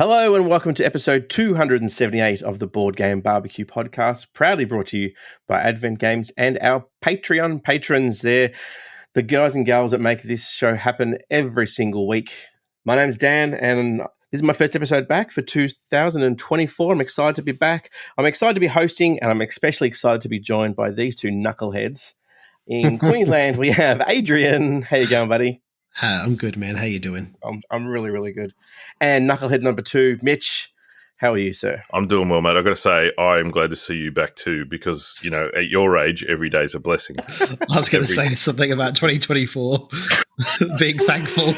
Hello and welcome to episode 278 of the Board Game BBQ Podcast, proudly brought to you by Advent Games and our Patreon patrons. They're the guys and gals that make this show happen every single week. My name's Dan, and this is my first episode back for 2024. I'm excited to be back. I'm excited to be hosting, and I'm especially excited to be joined by these two knuckleheads. In Queensland, we have Adrian. How you going, buddy? I'm good, man. How you doing? I'm really, really good. And knucklehead number 2, Mitch. How are you, sir? I'm doing well, mate. I've got to say, I'm glad to see you back too, because, you know, at your age, every day's a blessing. I was going to say something about 2024. Being thankful.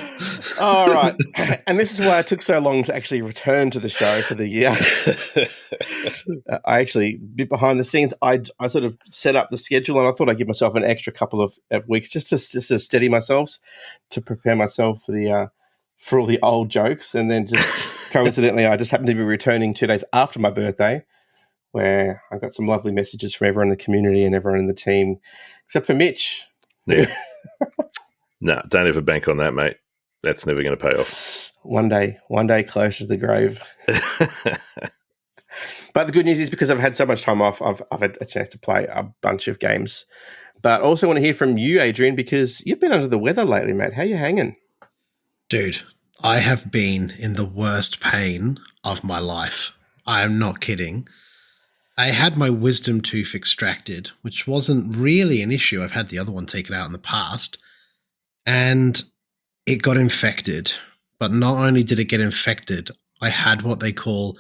All right. And this is why it took so long to actually return to the show for the year. I actually, bit behind the scenes, I sort of set up the schedule, and I thought I'd give myself an extra couple of weeks just to steady myself, to prepare myself for all the old jokes. And then just coincidentally, I just happened to be returning 2 days after my birthday, where I got some lovely messages from everyone in the community and everyone in the team, except for Mitch. Yeah. No, don't ever bank on that, mate. That's never going to pay off. One day closer to the grave. But the good news is, because I've had so much time off, I've had a chance to play a bunch of games. But I also want to hear from you, Adrian, because you've been under the weather lately, mate. How you hanging? Dude, I have been in the worst pain of my life. I am not kidding. I had my wisdom tooth extracted, which wasn't really an issue. I've had the other one taken out in the past. And it got infected. But not only did it get infected, I had what they call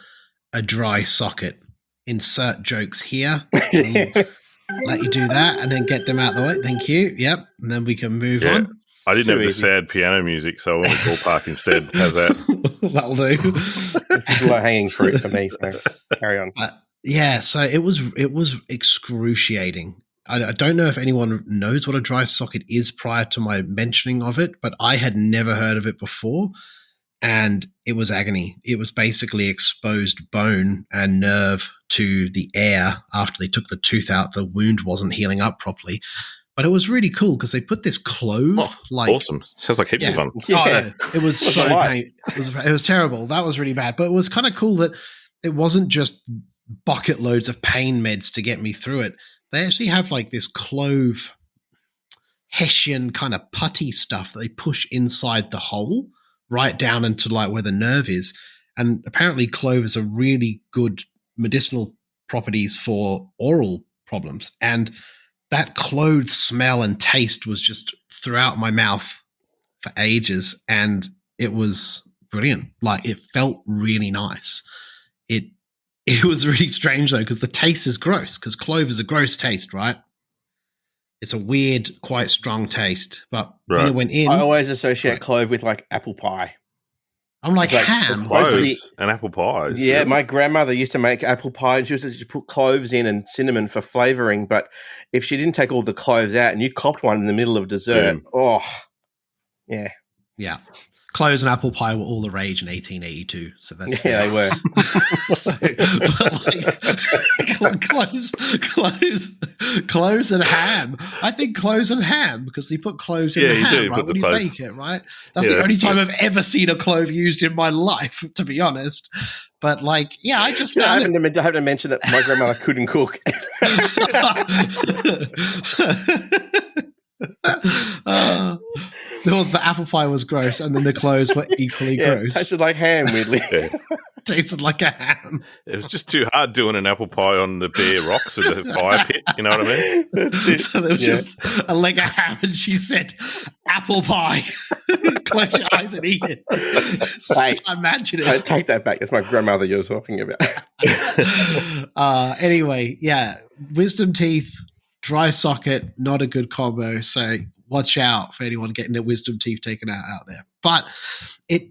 a dry socket. Insert jokes here. Let you do that and then get them out the way. Thank you. Yep. And then we can move on. I didn't have the sad piano music, so I went to ballpark instead. How's that? That'll do. This is low-hanging fruit for me, so carry on. Yeah, so it was excruciating. I don't know if anyone knows what a dry socket is prior to my mentioning of it, but I had never heard of it before, and it was agony. It was basically exposed bone and nerve to the air after they took the tooth out. The wound wasn't healing up properly, but it was really cool because they put this clove. Awesome. Sounds like heaps of fun. Yeah. Oh, no, it was so painful. It was terrible. That was really bad, but it was kind of cool that it wasn't just bucket loads of pain meds to get me through it. They actually have like this clove Hessian kind of putty stuff that they push inside the hole right down into like where the nerve is. And apparently cloves are really good medicinal properties for oral problems. And that clove smell and taste was just throughout my mouth for ages. And it was brilliant. Like, it felt really nice. It was really strange, though, because the taste is gross, because clove is a gross taste, right? It's a weird, quite strong taste. But when it went in... I always associate clove with, like, apple pie. I'm like ham. Cloves and apple pies. Yeah, my grandmother used to make apple pie, and she used to put cloves in and cinnamon for flavouring. But if she didn't take all the cloves out and you copped one in the middle of dessert, yeah. Yeah. Cloves and apple pie were all the rage in 1882, so that's fair. They were. So, but cloves and ham. I think cloves and ham, because they put cloves in the ham, right? When you bake it, right? That's the only time I've ever seen a clove used in my life, to be honest. But I just I haven't mentioned that my grandmother couldn't cook. The apple pie was gross, and then the cloves were equally gross. Tasted like ham, weirdly. Tasted like a ham. It was just too hard doing an apple pie on the bare rocks of the fire pit. You know what I mean? So there was just a leg of ham, and she said, "Apple pie." Close your eyes and eat it. Imagine it. I take that back. That's my grandmother you're talking about. Anyway, wisdom teeth, dry socket, not a good combo. So watch out for anyone getting their wisdom teeth taken out there. But it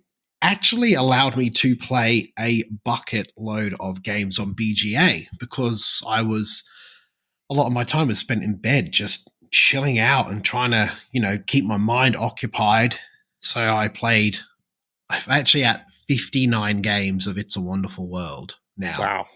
actually allowed me to play a bucket load of games on BGA, because a lot of my time was spent in bed just chilling out and trying to, keep my mind occupied. So I'm actually at 59 games of It's a Wonderful World now. Wow.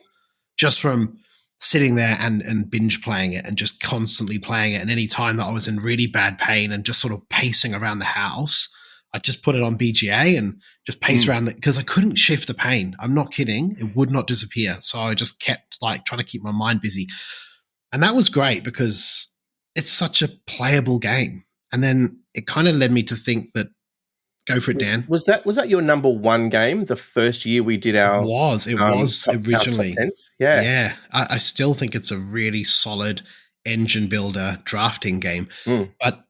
Just from sitting there and binge playing it and just constantly playing it. And any time that I was in really bad pain and just sort of pacing around the house, I just put it on BGA and just pace around it because I couldn't shift the pane. I'm not kidding. It would not disappear. So I just kept like trying to keep my mind busy. And that was great because it's such a playable game. And then it kind of led me to think that, go for it, Dan. Was that your number one game the first year we did our? It was originally. Our top 10s? Yeah. Yeah. I still think it's a really solid engine builder drafting game. But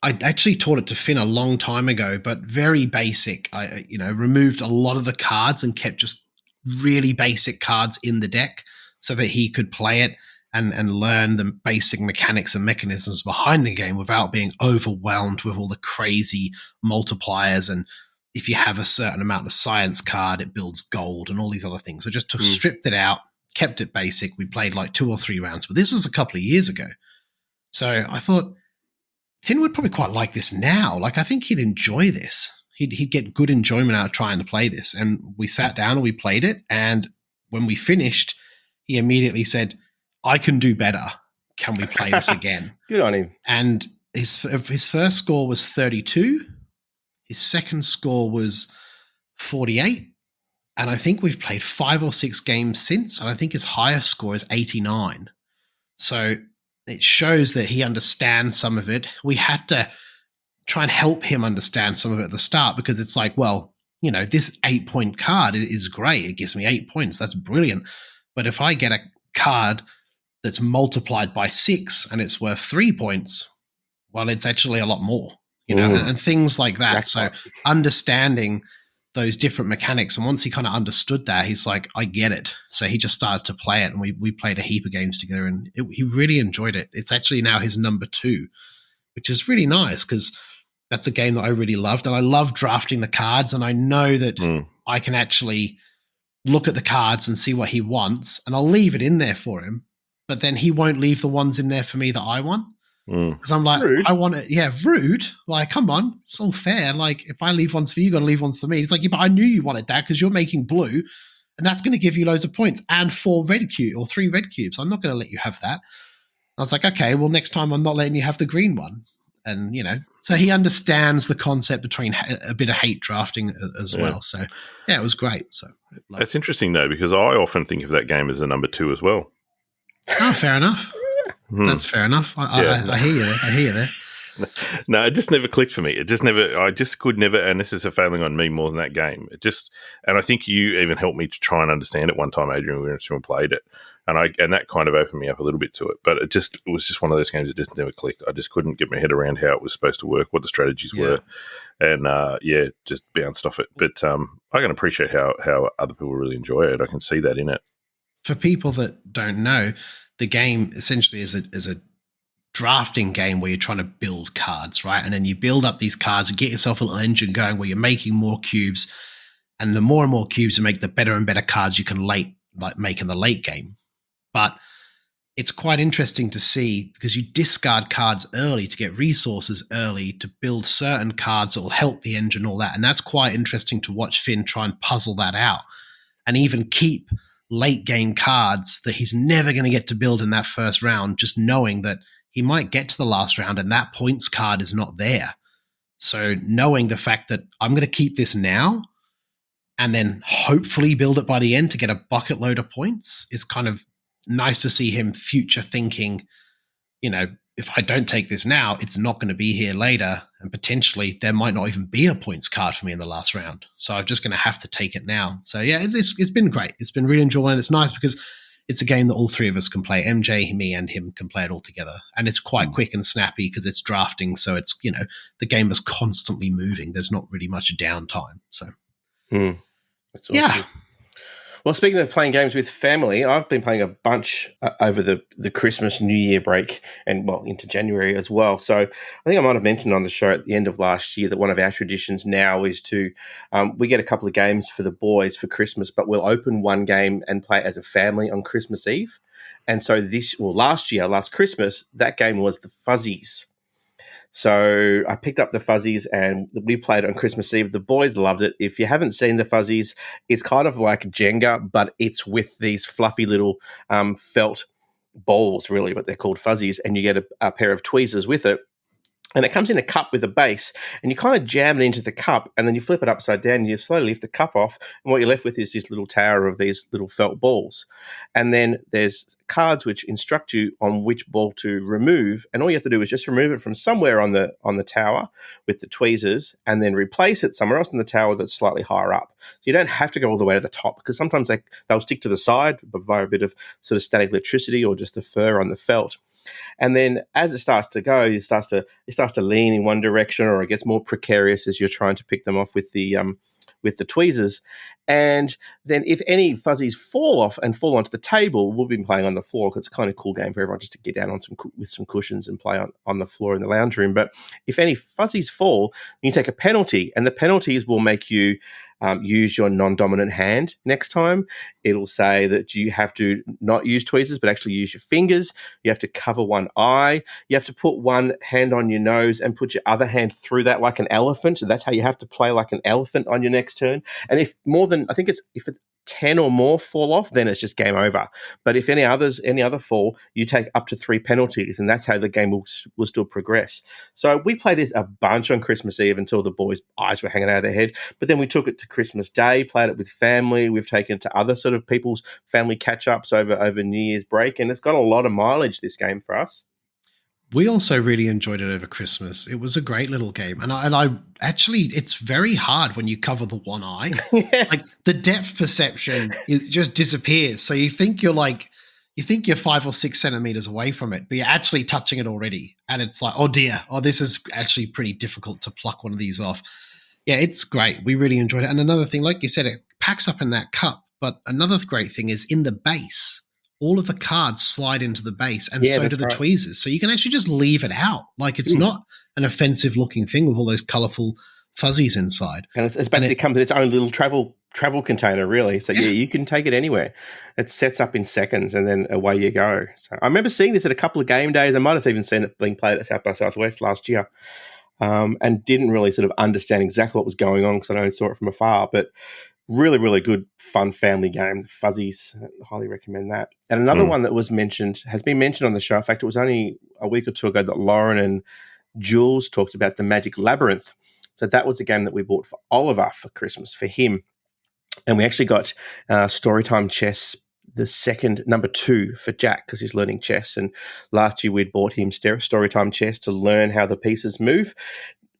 I actually taught it to Finn a long time ago, but very basic. I removed a lot of the cards and kept just really basic cards in the deck so that he could play it and learn the basic mechanics and mechanisms behind the game without being overwhelmed with all the crazy multipliers. And if you have a certain amount of science card, it builds gold and all these other things. So just stripped it out, kept it basic. We played like 2 or 3 rounds, but this was a couple of years ago. So I thought Finn would probably quite like this now. Like, I think he'd enjoy this. He'd get good enjoyment out of trying to play this. And we sat down and we played it. And when we finished, he immediately said, I can do better. Can we play this again? Good on him. And his first score was 32. His second score was 48. And I think we've played 5 or 6 games since. And I think his highest score is 89. So it shows that he understands some of it. We had to try and help him understand some of it at the start because it's like, well, this 8-point card is great. It gives me 8 points. That's brilliant. But if I get a card that's multiplied by 6 and it's worth 3 points, well, it's actually a lot more, and things like that. So understanding those different mechanics. And once he kind of understood that, he's like, I get it. So he just started to play it and we played a heap of games together and he really enjoyed it. It's actually now his number 2, which is really nice because that's a game that I really loved. And I love drafting the cards. And I know that I can actually look at the cards and see what he wants, and I'll leave it in there for him. But then he won't leave the ones in there for me that I want. Because I'm like, rude. I want it. Yeah, rude. Like, come on. It's all fair. Like, if I leave ones for you, you got to leave ones for me. It's like, yeah, but I knew you wanted that because you're making blue, and that's going to give you loads of points and 4 red cubes or 3 red cubes. I'm not going to let you have that. I was like, okay, well, next time I'm not letting you have the green one. And, so he understands the concept between a bit of hate drafting as well. So, yeah, it was great. So that's interesting, though, because I often think of that game as a number 2 as well. Oh, fair enough. That's fair enough. I hear you there. I hear you there. No, it just never clicked for me. I just could never, and this is a failing on me more than that game. And I think you even helped me to try and understand it one time, Adrian, when we played it. And that kind of opened me up a little bit to it. But it was just one of those games that just never clicked. I just couldn't get my head around how it was supposed to work, what the strategies were. And, just bounced off it. But I can appreciate how other people really enjoy it. I can see that in it. For people that don't know, the game essentially is a drafting game where you're trying to build cards, right? And then you build up these cards and get yourself a little engine going where you're making more cubes. And the more and more cubes you make, the better and better cards you can make in the late game. But it's quite interesting to see because you discard cards early to get resources early to build certain cards that will help the engine, all that. And that's quite interesting to watch Finn try and puzzle that out and even keep late game cards that he's never going to get to build in that first round, just knowing that he might get to the last round and that points card is not there. So knowing the fact that I'm going to keep this now and then hopefully build it by the end to get a bucket load of points is kind of nice to see him future thinking, if I don't take this now, it's not going to be here later. And potentially there might not even be a points card for me in the last round. So I'm just going to have to take it now. So yeah, it's been great. It's been really enjoyable. It's nice because it's a game that all 3 of us can play. MJ, me, and him can play it all together. And it's quite quick and snappy because it's drafting. So it's, the game is constantly moving. There's not really much downtime. So that's awesome. Yeah. Well, speaking of playing games with family, I've been playing a bunch over the Christmas, New Year break and, into January as well. So I think I might have mentioned on the show at the end of last year that one of our traditions now is to we get a couple of games for the boys for Christmas, but we'll open one game and play it as a family on Christmas Eve. And so last Christmas, that game was the Fuzzies. So I picked up the Fuzzies and we played on Christmas Eve. The boys loved it. If you haven't seen the Fuzzies, it's kind of like Jenga, but it's with these fluffy little felt balls, really, but they're called Fuzzies, and you get a pair of tweezers with it. And it comes in a cup with a base, and you kind of jam it into the cup, and then you flip it upside down, and you slowly lift the cup off, and what you're left with is this little tower of these little felt balls. And then there's cards which instruct you on which ball to remove, and all you have to do is just remove it from somewhere on the tower with the tweezers, and then replace it somewhere else in the tower that's slightly higher up. So you don't have to go all the way to the top, because sometimes they'll stick to the side via a bit of sort of static electricity or just the fur on the felt. And then as it starts to go, it starts to lean in one direction, or it gets more precarious as you're trying to pick them off with the tweezers. And then if any fuzzies fall off and fall onto the table, we'll be playing on the floor, because it's a kind of cool game for everyone just to get down on with some cushions and play on the floor in the lounge room. But if any fuzzies fall, you take a penalty, and the penalties will make you use your non-dominant hand next time. It'll say that you have to not use tweezers, but actually use your fingers. You have to cover one eye. You have to put one hand on your nose and put your other hand through that like an elephant. So that's how you have to play like an elephant on your next turn. And if more than, I think it's, if it's 10 or more fall off, then it's just game over. But if any other fall, you take up to 3 penalties, and that's how the game will still progress. So we played this a bunch on Christmas Eve until the boys' eyes were hanging out of their head. But then we took it to Christmas Day, played it with family. We've taken it to other sort of people's family catch-ups over New Year's break, and it's got a lot of mileage, this game, for us. We also really enjoyed it over Christmas. It was a great little game. And I actually, it's very hard when you cover the one eye. Yeah. Like, the depth perception just disappears. So you think you're 5 or 6 centimeters away from it, but you're actually touching it already. And it's like, oh dear, this is actually pretty difficult to pluck one of these off. Yeah, it's great. We really enjoyed it. And another thing, like you said, it packs up in that cup. But another great thing is in the base, all of the cards slide into the base, and so do the tweezers. So you can actually just leave it out. Like, it's not an offensive looking thing with all those colorful fuzzies inside. And it's basically comes in its own little travel container, really. So yeah, you can take it anywhere. It sets up in seconds, and then away you go. So I remember seeing this at a couple of game days. I might have even seen it being played at South by Southwest last year, and didn't really sort of understand exactly what was going on, because I only saw it from afar. But really, really good, fun family game. The Fuzzies, highly recommend that. And another one that has been mentioned on the show. In fact, it was only a week or two ago that Lauren and Jules talked about the Magic Labyrinth. So that was a game that we bought for Oliver for Christmas, for him. And we actually got Storytime Chess, the second, number 2 for Jack, because he's learning chess. And last year we'd bought him Storytime Chess to learn how the pieces move.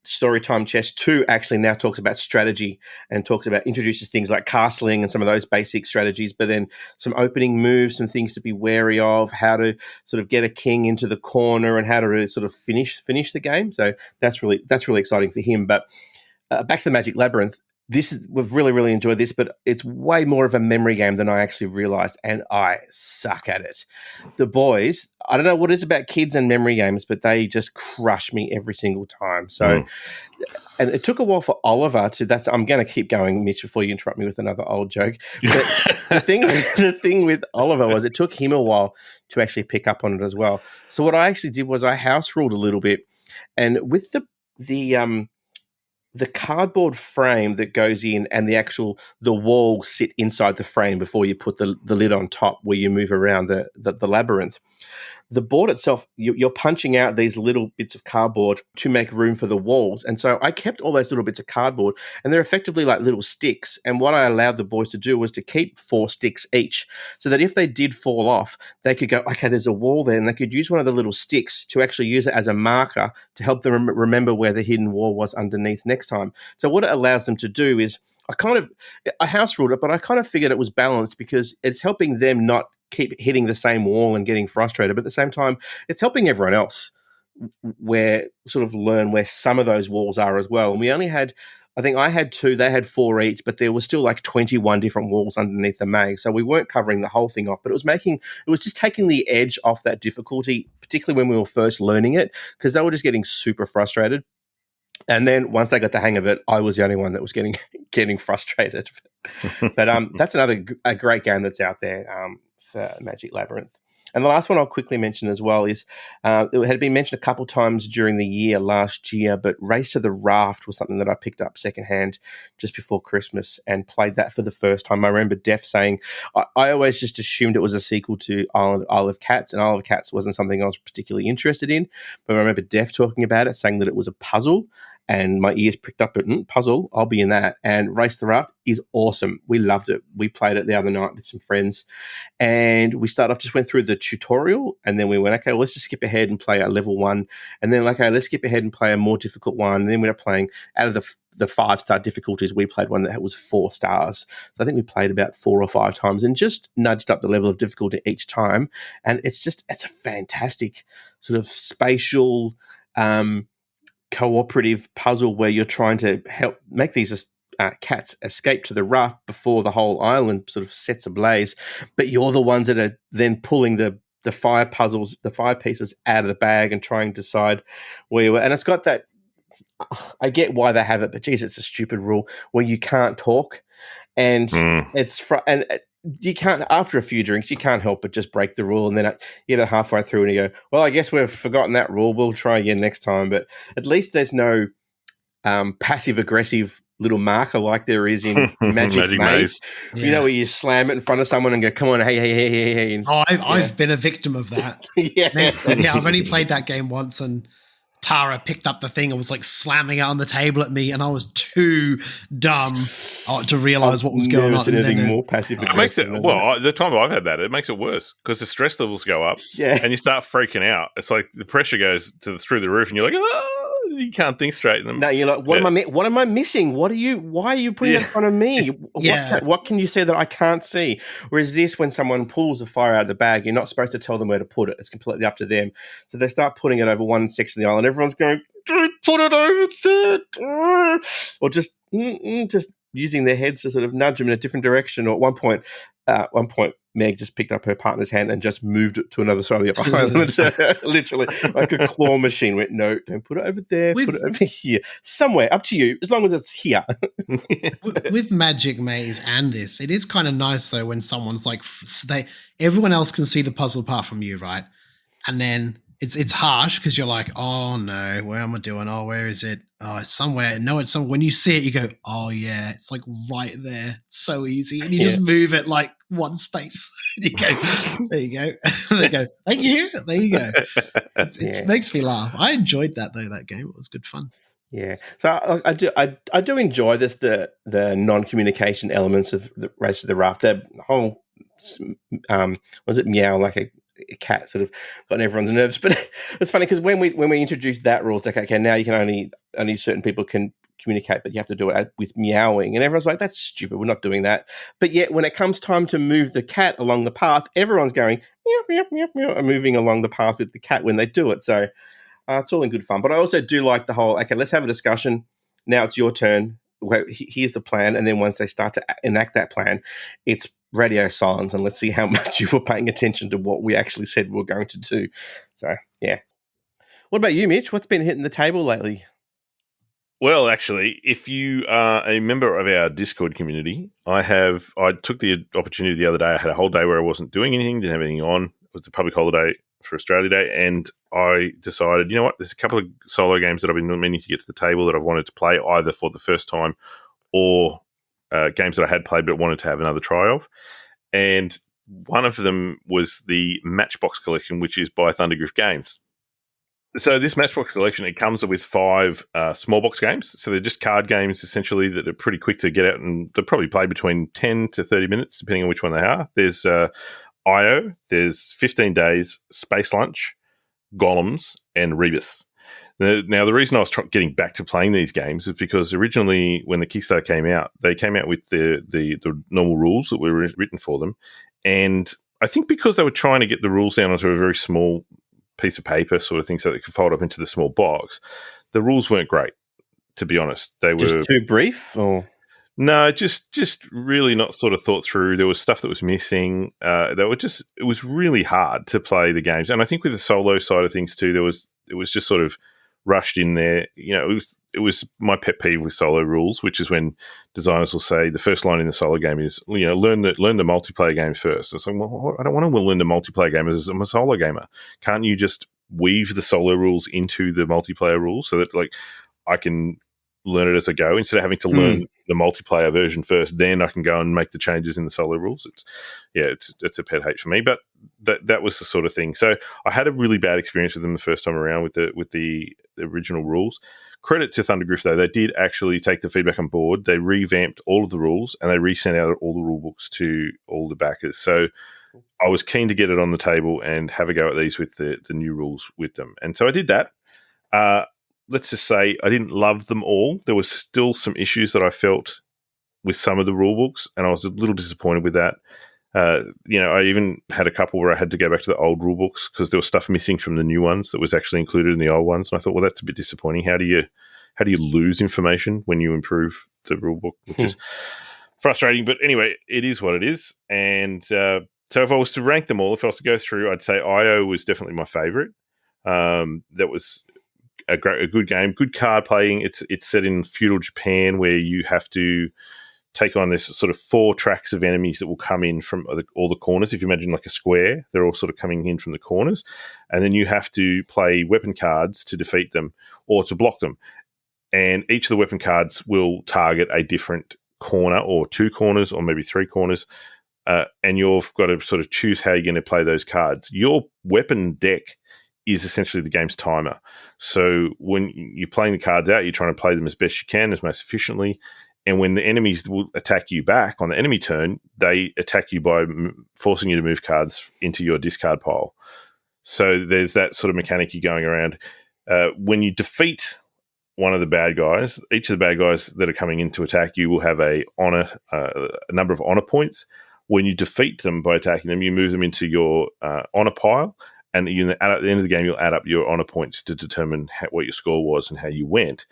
Storytime Chess 2 actually now talks about strategy, and introduces things like castling and some of those basic strategies, but then some opening moves, some things to be wary of, how to sort of get a king into the corner, and how to really sort of finish the game. So that's really exciting for him. But back to the Magic Labyrinth. We've really, really enjoyed this, but it's way more of a memory game than I actually realized, and I suck at it. The boys, I don't know what it is about kids and memory games, but they just crush me every single time. So, and it took a while for Oliver to. I'm going to keep going, Mitch, before you interrupt me with another old joke. But the thing with Oliver was it took him a while to actually pick up on it as well. So what I actually did was I house ruled a little bit, and with the cardboard frame that goes in, and the walls sit inside the frame before you put the lid on top, where you move around the labyrinth. The board itself, you're punching out these little bits of cardboard to make room for the walls. And so I kept all those little bits of cardboard, and they're effectively like little sticks. And what I allowed the boys to do was to keep 4 sticks each, so that if they did fall off, they could go, okay, there's a wall there, and they could use one of the little sticks to actually use it as a marker to help them remember where the hidden wall was underneath next time. So what it allows them to do is, I house ruled it, but I kind of figured it was balanced, because it's helping them not keep hitting the same wall and getting frustrated, but at the same time, it's helping everyone else learn where some of those walls are as well. And we only had, I think I had 2, they had 4 each, but there was still like 21 different walls underneath the mag. So we weren't covering the whole thing off, but it was just taking the edge off that difficulty, particularly when we were first learning it, because they were just getting super frustrated. And then once they got the hang of it, I was the only one that was getting frustrated. But that's a great game that's out there. Magic Labyrinth. And the last one I'll quickly mention as well is it had been mentioned a couple times during the year last year, but Race to the Raft was something that I picked up secondhand just before Christmas and played that for the first time. I remember Def saying, I always just assumed it was a sequel to Isle of Cats, and Isle of Cats wasn't something I was particularly interested in, but I remember Def talking about it, saying that it was a puzzle, and my ears pricked up at puzzle, I'll be in that. And Race to the Raft is awesome. We loved it. We played it the other night with some friends, and we just went through the tutorial, and then we went, okay, well, let's just skip ahead and play our level 1, and then okay, let's skip ahead and play a more difficult one, and then we were playing out of the 5-star difficulties. We played one that was 4 stars. So I think we played about 4 or 5 times and just nudged up the level of difficulty each time. And it's a fantastic sort of spatial, cooperative puzzle where you're trying to help make these cats escape to the raft before the whole island sort of sets ablaze, but you're the ones that are then pulling the fire puzzles, the fire pieces out of the bag and trying to decide where you were. And it's got that, I get why they have it, but geez, it's a stupid rule where you can't talk, and you can't, after a few drinks, you can't help but just break the rule. And then you get halfway through and you go, well, I guess we've forgotten that rule. We'll try again next time. But at least there's no passive aggressive little marker like there is in Magic Maze. Yeah. You know, where you slam it in front of someone and go, come on, hey. And, I've been a victim of that. I've only played that game once, and Tara picked up the thing and was like slamming it on the table at me, and I was too dumb to realize what was going on. Anything more passive aggressive. The time I've had that, it makes it worse because the stress levels go up, and you start freaking out. It's like the pressure goes through the roof, and you're like, you can't think straight. No, you're like, what am I missing? Why are you putting it in front of me? What can you say that I can't see? Whereas this, when someone pulls a fire out of the bag, you're not supposed to tell them where to put it. It's completely up to them. So they start putting it over one section of the island. Everyone's going, put it over there. Or just using their heads to sort of nudge them in a different direction. Or at one point, Meg just picked up her partner's hand and just moved it to another side of the island. Literally, like a claw machine. Went, no, don't put it over there. Put it over here. Somewhere, up to you, as long as it's here. With Magic Maze and this, it is kind of nice, though, when someone's like, everyone else can see the puzzle apart from you, right? And then it's harsh because you're like, oh, no, where am I doing? Oh, where is it? Oh, it's somewhere. No, it's somewhere. When you see it, you go, oh, yeah, it's like right there. It's so easy. And you just move it like one space. And you go, there you go. They go, thank you. There you go. It makes me laugh. I enjoyed that, though, that game. It was good fun. Yeah. So I do enjoy this, the non-communication elements of the Race to the Raft. The whole, was it meow like a cat sort of got everyone's nerves, but it's funny because when we introduced that rule, it's like, okay, now you can only certain people can communicate, but you have to do it with meowing, and everyone's like, that's stupid, we're not doing that. But yet when it comes time to move the cat along the path, everyone's going meow meow meow meow and moving along the path with the cat when they do it. So it's all in good fun. But I also do like the whole, okay, let's have a discussion, now it's your turn, here's the plan, and then once they start to enact that plan, it's radio silence, and let's see how much you were paying attention to what we actually said we were going to do. So, yeah. What about you, Mitch? What's been hitting the table lately? Well, actually, if you are a member of our Discord community, I took the opportunity the other day. I had a whole day where I wasn't doing anything, didn't have anything on. It was the public holiday for Australia Day, and I decided, you know what, there's a couple of solo games that I've been meaning to get to the table that I've wanted to play either for the first time or games that I had played but wanted to have another try of. And one of them was the Matchbox Collection, which is by Thundergriff Games. So this Matchbox Collection, it comes with 5 small box games. So they're just card games, essentially, that are pretty quick to get out, and they'll probably play between 10 to 30 minutes, depending on which one they are. There's IO, there's 15 Days, Space Lunch, Golems, and Rebus. Now, the reason I was getting back to playing these games is because originally, when the Kickstarter came out, they came out with the normal rules that were written for them. And I think because they were trying to get the rules down onto a very small piece of paper sort of thing so they could fold up into the small box, the rules weren't great, to be honest. They were just too brief? Or? No, just really not sort of thought through. There was stuff that was missing. It was really hard to play the games. And I think with the solo side of things too, it was just sort of rushed in there. It was my pet peeve with solo rules, which is when designers will say the first line in the solo game is, learn the multiplayer game first. It's like, well, I don't want to learn the multiplayer game as I'm a solo gamer. Can't you just weave the solo rules into the multiplayer rules so that like I can learn it as I go instead of having to learn the multiplayer version first, then I can go and make the changes in the solo rules. It's a pet hate for me, but that was the sort of thing. So I had a really bad experience with them the first time around with the original rules. Credit to Thundergriff though, they did actually take the feedback on board. They revamped all of the rules and they resent out all the rule books to all the backers. So I was keen to get it on the table and have a go at these with the new rules with them. And so I did that. Let's just say I didn't love them all. There was still some issues that I felt with some of the rule books, and I was a little disappointed with that. I even had a couple where I had to go back to the old rule books because there was stuff missing from the new ones that was actually included in the old ones. And I thought, well, that's a bit disappointing. How do you lose information when you improve the rule book, which is frustrating. But anyway, it is what it is. And so if I was to rank them all, if I was to go through, I'd say IO was definitely my favorite. That was a good game, good card playing. It's set in feudal Japan where you have to take on this sort of 4 tracks of enemies that will come in from all the corners. If you imagine like a square, they're all sort of coming in from the corners. And then you have to play weapon cards to defeat them or to block them. And each of the weapon cards will target a different corner or 2 corners or maybe 3 corners. And you've got to sort of choose how you're going to play those cards. Your weapon deck is essentially the game's timer. So when you're playing the cards out, you're trying to play them as best you can, as most efficiently. And when the enemies will attack you back on the enemy turn, they attack you by forcing you to move cards into your discard pile. So there's that sort of mechanic you're going around. When you defeat one of the bad guys, each of the bad guys that are coming in to attack you will have a number of honor points. When you defeat them by attacking them, you move them into your honor pile. And at the end of the game, you'll add up your honor points to determine what your score was and how you went.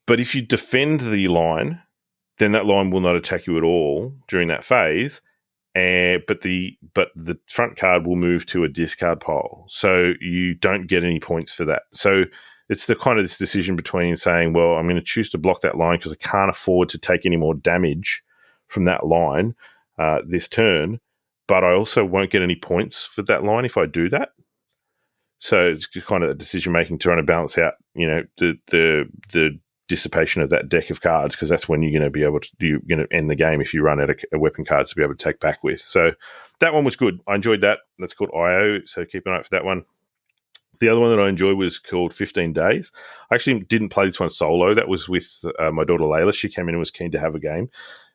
But if you defend the line, then that line will not attack you at all during that phase. But the front card will move to a discard pile, so you don't get any points for that. So it's the kind of this decision between saying, well, I'm going to choose to block that line because I can't afford to take any more damage from that line this turn. But I also won't get any points for that line if I do that. So it's kind of a decision making, trying to balance out, the dissipation of that deck of cards, because that's when you're going to end the game if you run out of weapon cards to be able to take back with. So that one was good. I enjoyed that. That's called IO. So keep an eye out for that one. The other one that I enjoyed was called 15 Days. I actually didn't play this one solo. That was with my daughter Layla. She came in and was keen to have a game.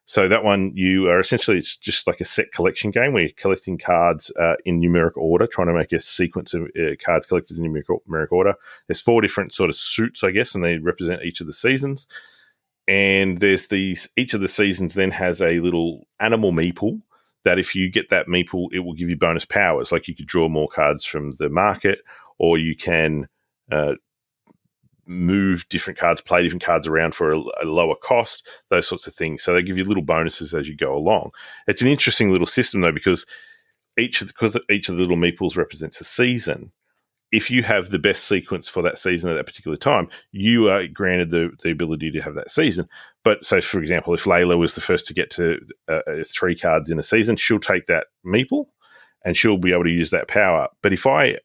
So that one, it's just like a set collection game where you're collecting cards in numeric order, trying to make a sequence of cards collected in numeric order. There's 4 different sort of suits, I guess, and they represent each of the seasons. And each of the seasons then has a little animal meeple that if you get that meeple, it will give you bonus powers. Like you could draw more cards from the market, or you can move different cards, play different cards around for a lower cost, those sorts of things. So they give you little bonuses as you go along. It's an interesting little system though, because each of the little meeples represents a season. If you have the best sequence for that season at that particular time, you are granted the ability to have that season. But so, for example, if Layla was the first to get to 3 cards in a season, she'll take that meeple and she'll be able to use that power. But if I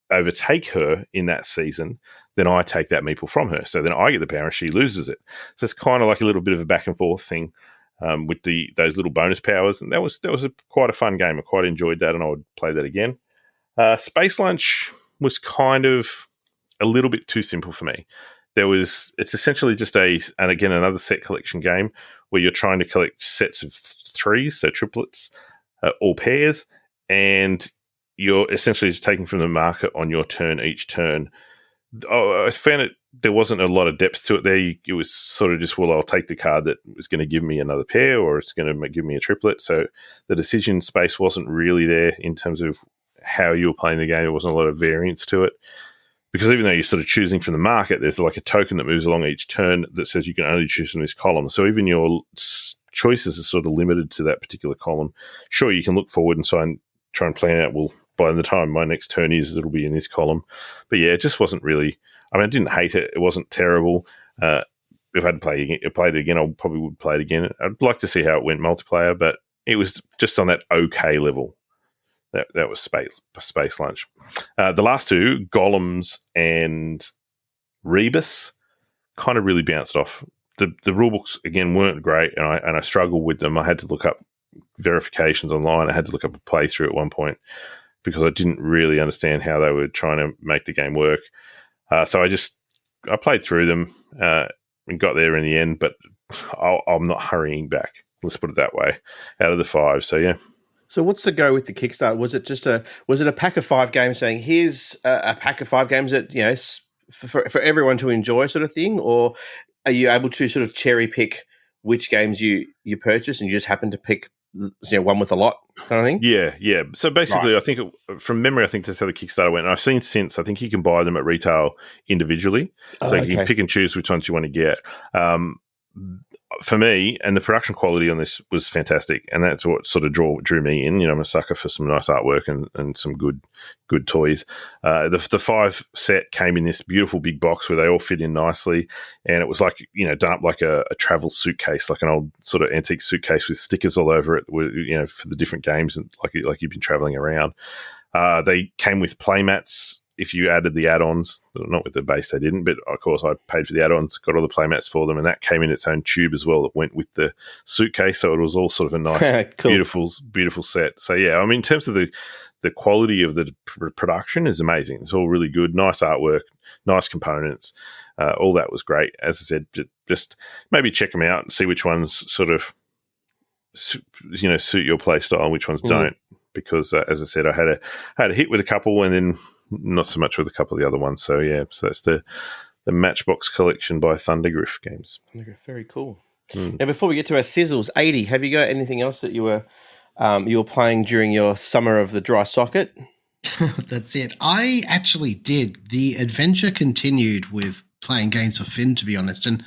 overtake her in that season, then I take that meeple from her. So then I get the power and she loses it. So it's kind of like a little bit of a back and forth thing with those little bonus powers. And that was quite a fun game. I quite enjoyed that and I would play that again. Space Lunch was kind of a little bit too simple for me. It's essentially just another set collection game where you're trying to collect sets of 3s, so triplets, or pairs, and you're essentially just taking from the market on your turn each turn. I found there wasn't a lot of depth to it there. It was sort of just, well, I'll take the card that was going to give me another pair or it's going to give me a triplet. So the decision space wasn't really there in terms of how you were playing the game. There wasn't a lot of variance to it. Because even though you're sort of choosing from the market, there's like a token that moves along each turn that says you can only choose from this column. So even your choices are sort of limited to that particular column. Sure, you can look forward and try and plan out, well, by the time my next turn is, it'll be in this column. But yeah, it just wasn't really. I mean, I didn't hate it. It wasn't terrible. If I'd played it again, I probably would play it again. I'd like to see how it went multiplayer, but it was just on that okay level. That was Space Lunch. The last two, Golems and Rebus, kind of really bounced off. The rulebooks, again, weren't great, and I struggled with them. I had to look up verifications online. I had to look up a playthrough at one point because I didn't really understand how they were trying to make the game work. So I played through them and got there in the end, but I'm not hurrying back. Let's put it that way. Out of the 5, so yeah. So what's the go with the Kickstarter? Was it a pack of 5 games saying here's a pack of 5 games that for everyone to enjoy sort of thing, or are you able to sort of cherry pick which games you purchase and you just happen to pick one with a lot kind of thing? Yeah. So basically, right. I think from memory, I think that's how the Kickstarter went. And I've seen since, I think you can buy them at retail individually. So you can pick and choose which ones you want to get. For me, and the production quality on this was fantastic, and that's what sort of drew me in. I'm a sucker for some nice artwork and some good toys. The 5 set came in this beautiful big box where they all fit in nicely, and it was like done up like a travel suitcase, like an old sort of antique suitcase with stickers all over it, for the different games and like you've been traveling around. They came with playmats. If you added the add-ons, not with the base they didn't, but of course I paid for the add-ons, got all the playmats for them, and that came in its own tube as well that went with the suitcase, so it was all sort of a nice, cool. beautiful set. So yeah, I mean, in terms of the quality of the production is amazing. It's all really good, nice artwork, nice components, all that was great. As I said, just maybe check them out and see which ones sort of suit your play style and which ones don't. Because as I said, I had a hit with a couple and then not so much with a couple of the other ones. So yeah, so that's the Matchbox collection by Thundergriff Games. Very cool. Now, before we get to our sizzles, 80, have you got anything else that you were playing during your summer of the dry socket? That's it. I actually did. The adventure continued with playing games for Finn, to be honest, and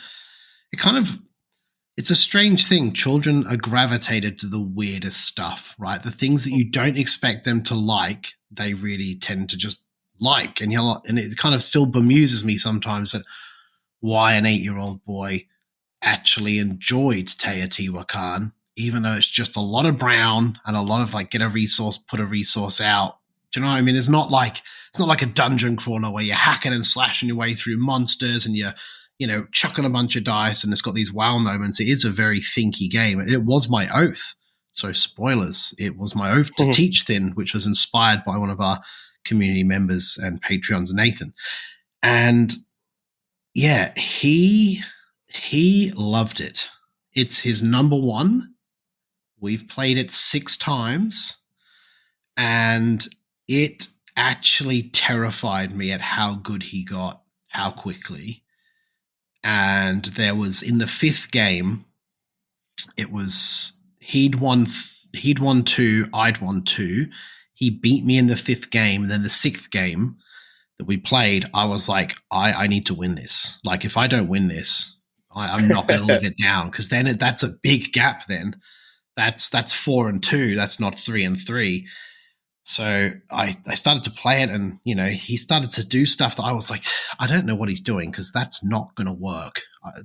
it's a strange thing. Children are gravitated to the weirdest stuff, right? The things that you don't expect them to like, they really tend to just like. And it kind of still bemuses me sometimes that why an 8-year-old boy actually enjoyed Teotihuacan, even though it's just a lot of brown and a lot of like get a resource, put a resource out. Do you know what I mean? It's not like a dungeon crawler where you're hacking and slashing your way through monsters and you're chucking a bunch of dice and it's got these wow moments. It is a very thinky game. It was my oath. So spoilers, it was my oath to teach Thin, which was inspired by one of our community members and Patreons, Nathan. And yeah, he loved it. It's his number 1. We've played it 6 times and it actually terrified me at how good he got, how quickly. And there was in the 5th game, it was he'd won 2, I'd won 2. He beat me in the 5th game, and then the 6th game that we played, I was like, I need to win this. Like, if I don't win this, I'm not going to live it down, because then that's a big gap. Then that's 4 and 2. That's not 3 and 3. So I started to play it, and he started to do stuff that I was like, I don't know what he's doing, because that's not going to work.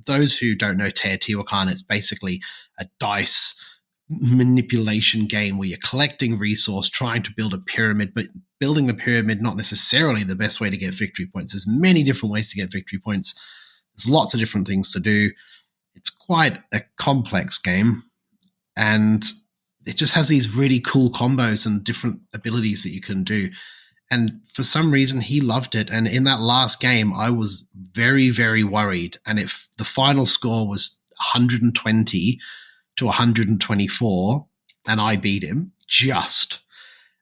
Those who don't know Teotihuacan, it's basically a dice manipulation game where you're collecting resource, trying to build a pyramid, but building the pyramid not necessarily the best way to get victory points. There's many different ways to get victory points. There's lots of different things to do. It's quite a complex game, and it just has these really cool combos and different abilities that you can do. And for some reason, he loved it. And in that last game, I was very, very worried. And if the final score was 120 to 124, and I beat him just.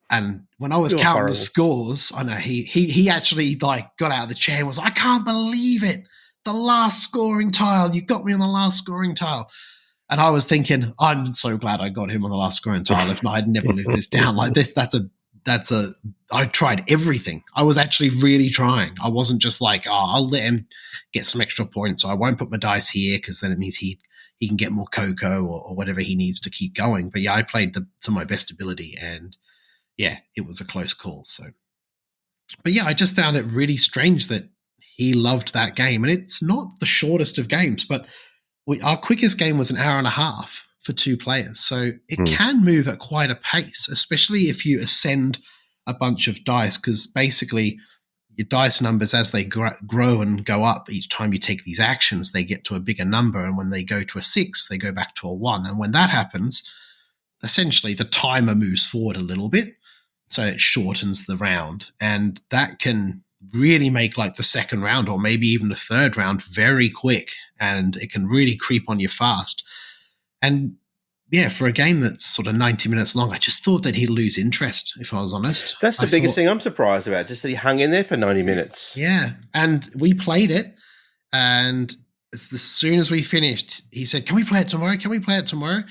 And when I was counting the scores, I know he actually like got out of the chair and was like, I can't believe it. The last scoring tile. You got me on the last scoring tile. And I was thinking, I'm so glad I got him on the last scoring tile. If not, I'd never live this down like this. I tried everything. I was actually really trying. I wasn't just like, I'll let him get some extra points, so I won't put my dice here because then it means he can get more cocoa or whatever he needs to keep going. But yeah, I played to my best ability, and yeah, it was a close call. So, but yeah, I just found it really strange that he loved that game. And it's not the shortest of games, but our quickest game was an hour and a half for 2 players. So it can move at quite a pace, especially if you ascend a bunch of dice, because basically your dice numbers, as they grow and go up each time you take these actions, they get to a bigger number. And when they go to a 6, they go back to a 1. And when that happens, essentially the timer moves forward a little bit. So it shortens the round. And that can really make like the second round or maybe even the third round very quick. And it can really creep on you fast. And yeah, for a game that's sort of 90 minutes long, I just thought that he'd lose interest, if I was honest. That's the biggest thing I'm surprised about, just that he hung in there for 90 minutes. Yeah, and we played it, and as soon as we finished, he said, "Can we play it tomorrow? Can we play it tomorrow?" And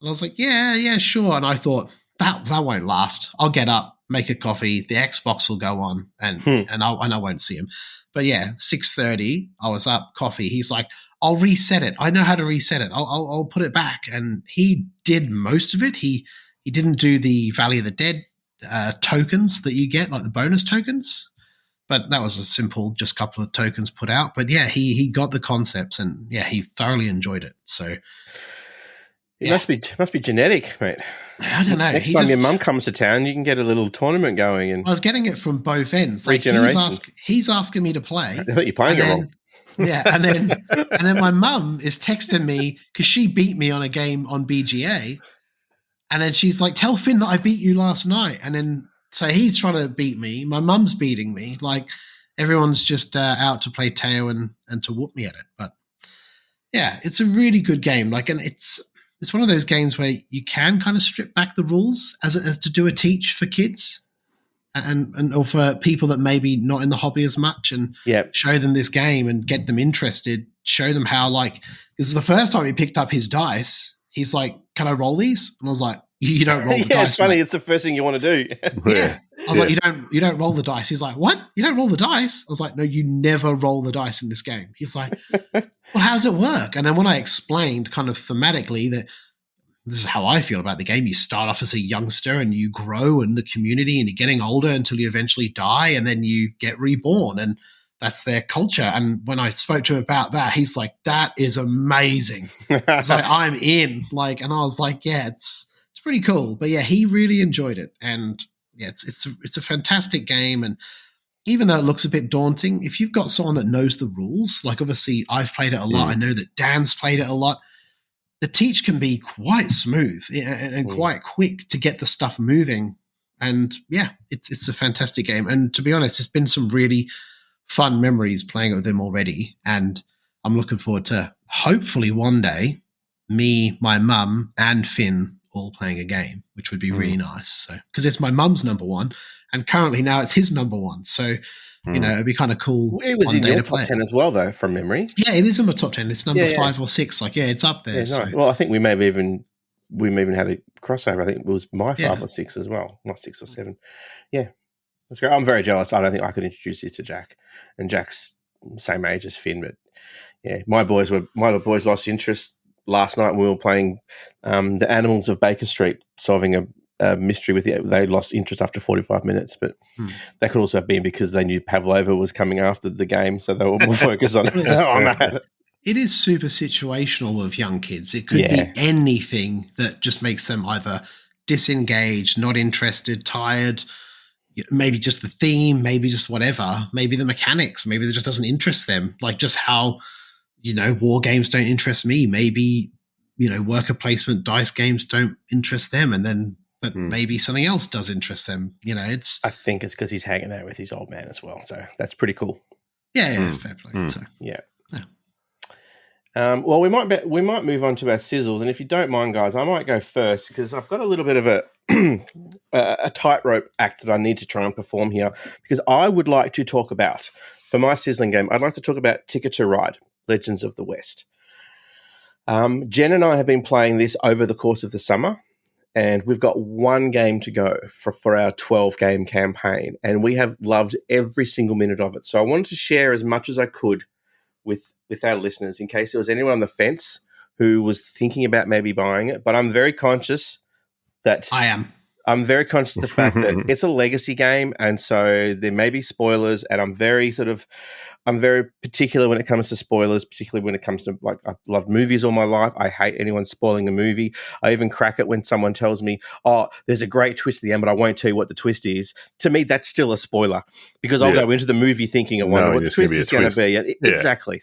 I was like, yeah, sure. And I thought, that won't last. I'll get up, make a coffee, the Xbox will go on, and I won't see him. But yeah, 6:30, I was up, coffee. He's like, "I'll reset it. I know how to reset it. I'll put it back." And he did most of it. He didn't do the Valley of the Dead tokens that you get, like the bonus tokens. But that was a simple, just couple of tokens put out. But yeah, he got the concepts, and yeah, he thoroughly enjoyed it. So it must be genetic, mate. I don't know. Next time your mum comes to town, you can get a little tournament going. And I was getting it from both ends. Like he's asking me to play. I thought you're playing it wrong. Yeah, and then my mum is texting me because she beat me on a game on BGA, and then she's like, "Tell Finn that I beat you last night." And then so he's trying to beat me. My mum's beating me. Like everyone's just out to play Teo and to whoop me at it. But yeah, it's a really good game. Like, and it's one of those games where you can kind of strip back the rules as to do a teach for kids. Or for people that maybe not in the hobby as much, and show them this game and get them interested, show them how, like, this is the first time he picked up his dice. He's like, "Can I roll these?" And I was like, "You don't roll the dice." It's funny. Mate. It's the first thing you want to do. Yeah. I was like, you don't roll the dice. He's like, "What? You don't roll the dice?" I was like, "No, you never roll the dice in this game." He's like, "Well, how does it work?" And then when I explained kind of thematically that this is how I feel about the game. You start off as a youngster and you grow in the community and you're getting older until you eventually die, and then you get reborn, and that's their culture. And when I spoke to him about that, he's like, "That is amazing." It's like, I'm in. Like, and I was like, "Yeah, it's pretty cool." But yeah, he really enjoyed it, and yeah, it's a fantastic game. And even though it looks a bit daunting, if you've got someone that knows the rules, like obviously I've played it a lot. I know that Dan's played it a lot. The teach can be quite smooth and quite quick to get the stuff moving. And yeah, it's a fantastic game. And to be honest, there's been some really fun memories playing it with him already. And I'm looking forward to hopefully one day me, my mum, and Finn all playing a game, which would be really nice. So, because it's my mum's number one, and currently now it's his number one. So, you know, it'd be kind of cool. It was in your top 10 as well, though, from memory. Yeah, it is in my top 10. It's number 5 or 6. Like, yeah, it's up there. Yeah, so. nice. Well, I think we may have even had a crossover. I think it was my 5 or 6 as well, not 6 or 7. Yeah, that's great. I'm very jealous. I don't think I could introduce you to Jack, and Jack's same age as Finn. But yeah, my boys lost interest last night when we were playing the Animals of Baker Street, solving a mystery with it. They lost interest after 45 minutes, but that could also have been because they knew Pavlova was coming after the game, so they were more focused on that. It is super situational with young kids. It could be anything that just makes them either disengaged, not interested, tired, maybe just the theme, maybe just whatever, maybe the mechanics, maybe it just doesn't interest them. Like just how, war games don't interest me. Maybe, worker placement dice games don't interest them, and then but maybe something else does interest them. I think it's because he's hanging out with his old man as well. So that's pretty cool. Yeah, fair play. So yeah. Well, we might move on to our sizzles, and if you don't mind, guys, I might go first because I've got a little bit of a tightrope act that I need to try and perform here, because I would like to talk about, for my sizzling game, I'd like to talk about Ticket to Ride, Legends of the West. Jen and I have been playing this over the course of the summer, and we've got one game to go for our 12-game campaign, and we have loved every single minute of it. So I wanted to share as much as I could with our listeners in case there was anyone on the fence who was thinking about maybe buying it. But I'm very conscious that I am. I'm very conscious of the fact that it's a legacy game, and so there may be spoilers, and I'm very particular when it comes to spoilers, particularly when it comes to, like, I've loved movies all my life. I hate anyone spoiling a movie. I even crack it when someone tells me, oh, there's a great twist at the end, but I won't tell you what the twist is. To me, that's still a spoiler, because I'll go into the movie thinking, I wonder what the twist is going to be. Exactly.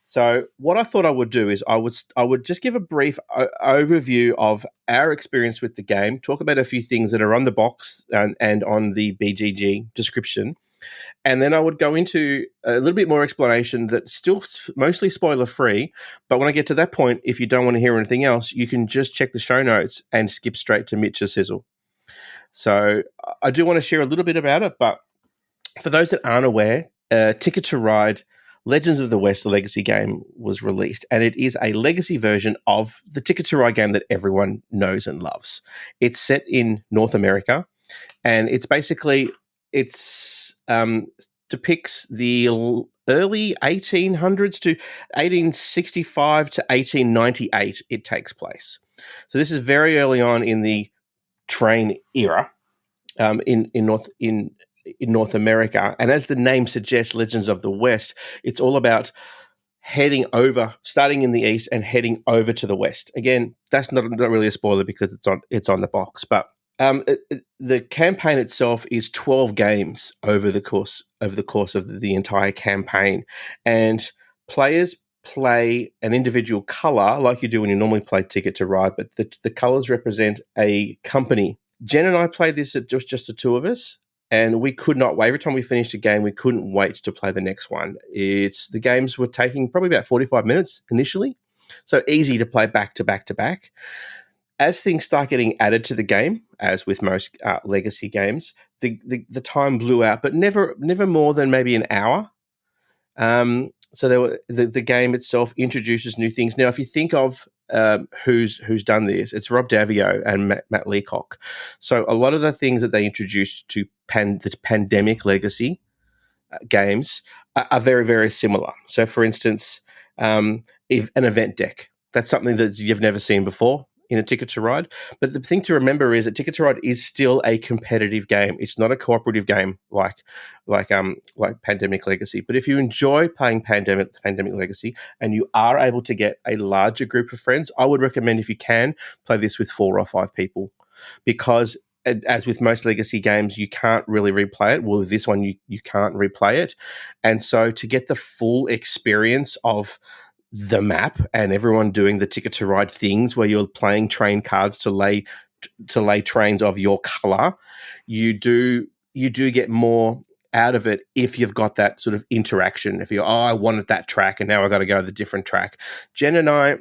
So what I thought I would do is I would just give a brief overview of our experience with the game, talk about a few things that are on the box and on the BGG description, and then I would go into a little bit more explanation that's still mostly spoiler-free. But when I get to that point, if you don't want to hear anything else, you can just check the show notes and skip straight to Mitch's sizzle. So I do want to share a little bit about it, but for those that aren't aware, Ticket to Ride Legends of the West, the legacy game, was released, and it is a legacy version of the Ticket to Ride game that everyone knows and loves. It's set in North America, and it's basically depicts the early 1800s to 1865 to 1898. It takes place. So this is very early on in the train era in North America. And as the name suggests, Legends of the West, it's all about heading over, starting in the east and heading over to the west. Again, that's not really a spoiler because it's on the box. But the campaign itself is 12 games over the course of the entire campaign, and players play an individual color like you do when you normally play Ticket to Ride, but the colors represent a company. Jen and I played this at just the two of us, and we could not wait. Every time we finished a game, we couldn't wait to play the next one. The games were taking probably about 45 minutes initially, so easy to play back to back to back. As things start getting added to the game, as with most legacy games, the time blew out, but never more than maybe an hour. So the game itself introduces new things. Now, if you think of who's done this, it's Rob Davio and Matt Leacock. So a lot of the things that they introduced to the pandemic legacy games are very, very similar. So, for instance, if an event deck, that's something that you've never seen before in a Ticket to Ride. But the thing to remember is that Ticket to Ride is still a competitive game. It's not a cooperative game like Pandemic Legacy. But if you enjoy playing Pandemic Legacy and you are able to get a larger group of friends, I would recommend, if you can, play this with 4 or 5 people, because as with most legacy games, you can't really replay it. Well, with this one, you can't replay it. And so to get the full experience of the map and everyone doing the Ticket to Ride things where you're playing train cards to lay trains of your color, you do get more out of it if you've got that sort of interaction. If I wanted that track and now I got to go to the different track. Jen and I,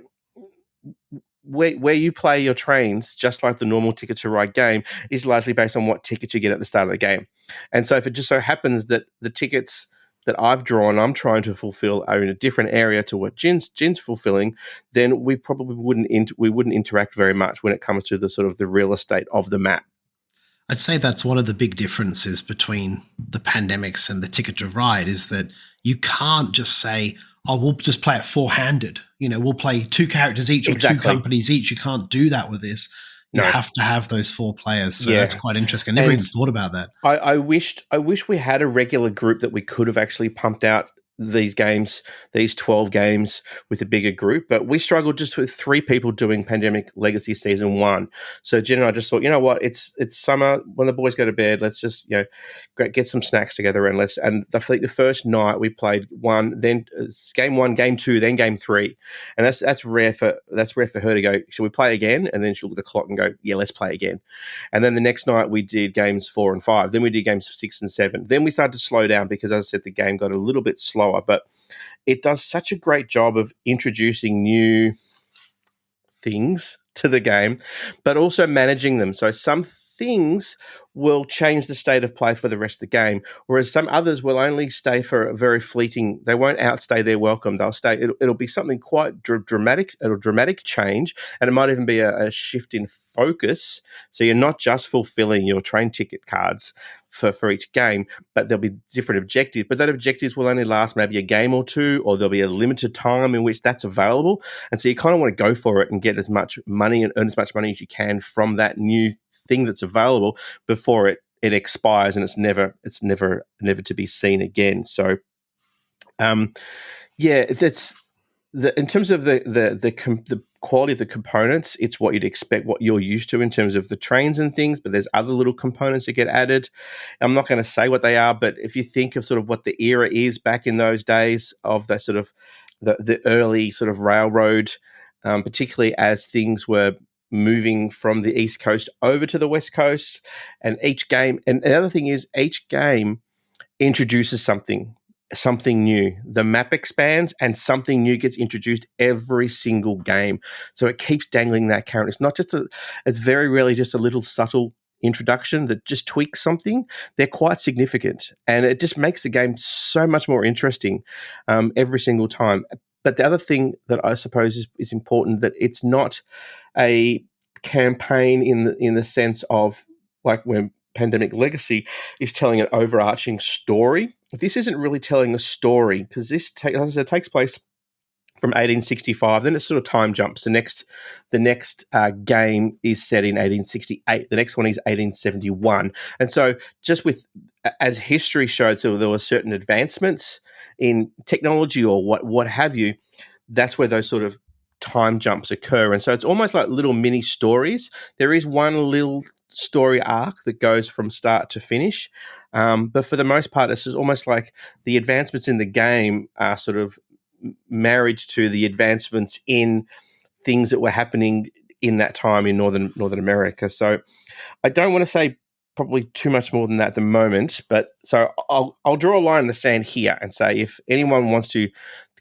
where you play your trains, just like the normal Ticket to Ride game, is largely based on what tickets you get at the start of the game. And so if it just so happens that the tickets that I've drawn, I'm trying to fulfill, are in a different area to what Jin's fulfilling, then we probably wouldn't interact very much when it comes to the sort of the real estate of the map. I'd say that's one of the big differences between the Pandemics and the Ticket to Ride, is that you can't just say, oh, we'll just play it 4-handed. We'll play 2 characters each or 2 companies each. You can't do that with this. You have to have those 4 players. So that's quite interesting. I never even thought about that. I wish we had a regular group that we could have actually pumped out these games, these 12 games with a bigger group, but we struggled just with 3 people doing Pandemic Legacy Season 1. So Jen and I just thought, you know what, it's summer, when the boys go to bed, let's just get some snacks together and the first night we played game 1, game 2, then game 3, and that's rare for her to go, should we play again? And then she'll look at the clock and go, yeah, let's play again. And then the next night we did games 4 and 5, then we did games 6 and 7. Then we started to slow down because, as I said, the game got a little bit slower. But it does such a great job of introducing new things to the game, but also managing them. So some things will change the state of play for the rest of the game, whereas some others will only stay for a very fleeting. They won't outstay their welcome. They'll stay. It'll be something quite dramatic. A dramatic change, and it might even be a shift in focus. So you're not just fulfilling your train ticket cards, for each game, but there'll be different objectives. But those objectives will only last maybe a game or two, or there'll be a limited time in which that's available. And so you kind of want to go for it and get as much money and earn as much money as you can from that new thing that's available before it expires and it's never to be seen again. So, that's in terms of the quality of the components, it's what you'd expect, what you're used to in terms of the trains and things, but there's other little components that get added. I'm not going to say what they are, but if you think of sort of what the era is back in those days of the sort of the early sort of railroad, particularly as things were moving from the East Coast over to the West Coast, and each game, and the other thing is each game introduces something new. The map expands and something new gets introduced every single game. So it keeps dangling that carrot. It's not just it's very rarely just a little subtle introduction that just tweaks something. They're quite significant, and it just makes the game so much more interesting every single time. But the other thing that I suppose is important, that it's not a campaign in the sense of like when Pandemic Legacy is telling an overarching story. This isn't really telling a story, because this takes place from 1865. Then it sort of time jumps. The next game is set in 1868. The next one is 1871. And so just as history showed, so there were certain advancements in technology or what have you, that's where those sort of time jumps occur. And so it's almost like little mini stories. There is one little story arc that goes from start to finish. But for the most part, it's just almost like the advancements in the game are sort of married to the advancements in things that were happening in that time in Northern America. So I don't want to say probably too much more than that at the moment, but so I'll draw a line in the sand here and say if anyone wants to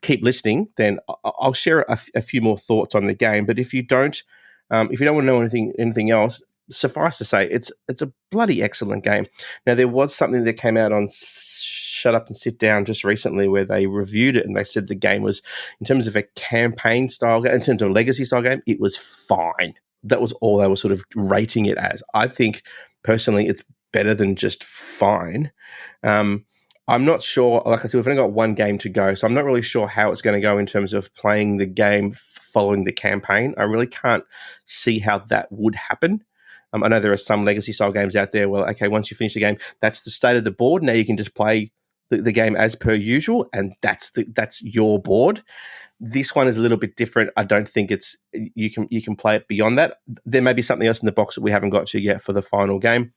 keep listening, then I'll share a few more thoughts on the game. But if you don't want to know anything else, suffice to say, it's a bloody excellent game. Now, there was something that came out on Shut Up and Sit Down just recently where they reviewed it and they said the game was, in terms of a campaign style game, in terms of a legacy style game, it was fine. That was all they were sort of rating it as. I think, personally, it's better than just fine. I'm not sure, like I said, we've only got one game to go, so I'm not really sure how it's going to go in terms of playing the game following the campaign. I really can't see how that would happen. I know there are some legacy-style games out there where, okay, once you finish the game, that's the state of the board. Now you can just play the game as per usual, and that's your board. This one is a little bit different. I don't think you can play it beyond that. There may be something else in the box that we haven't got to yet for the final game.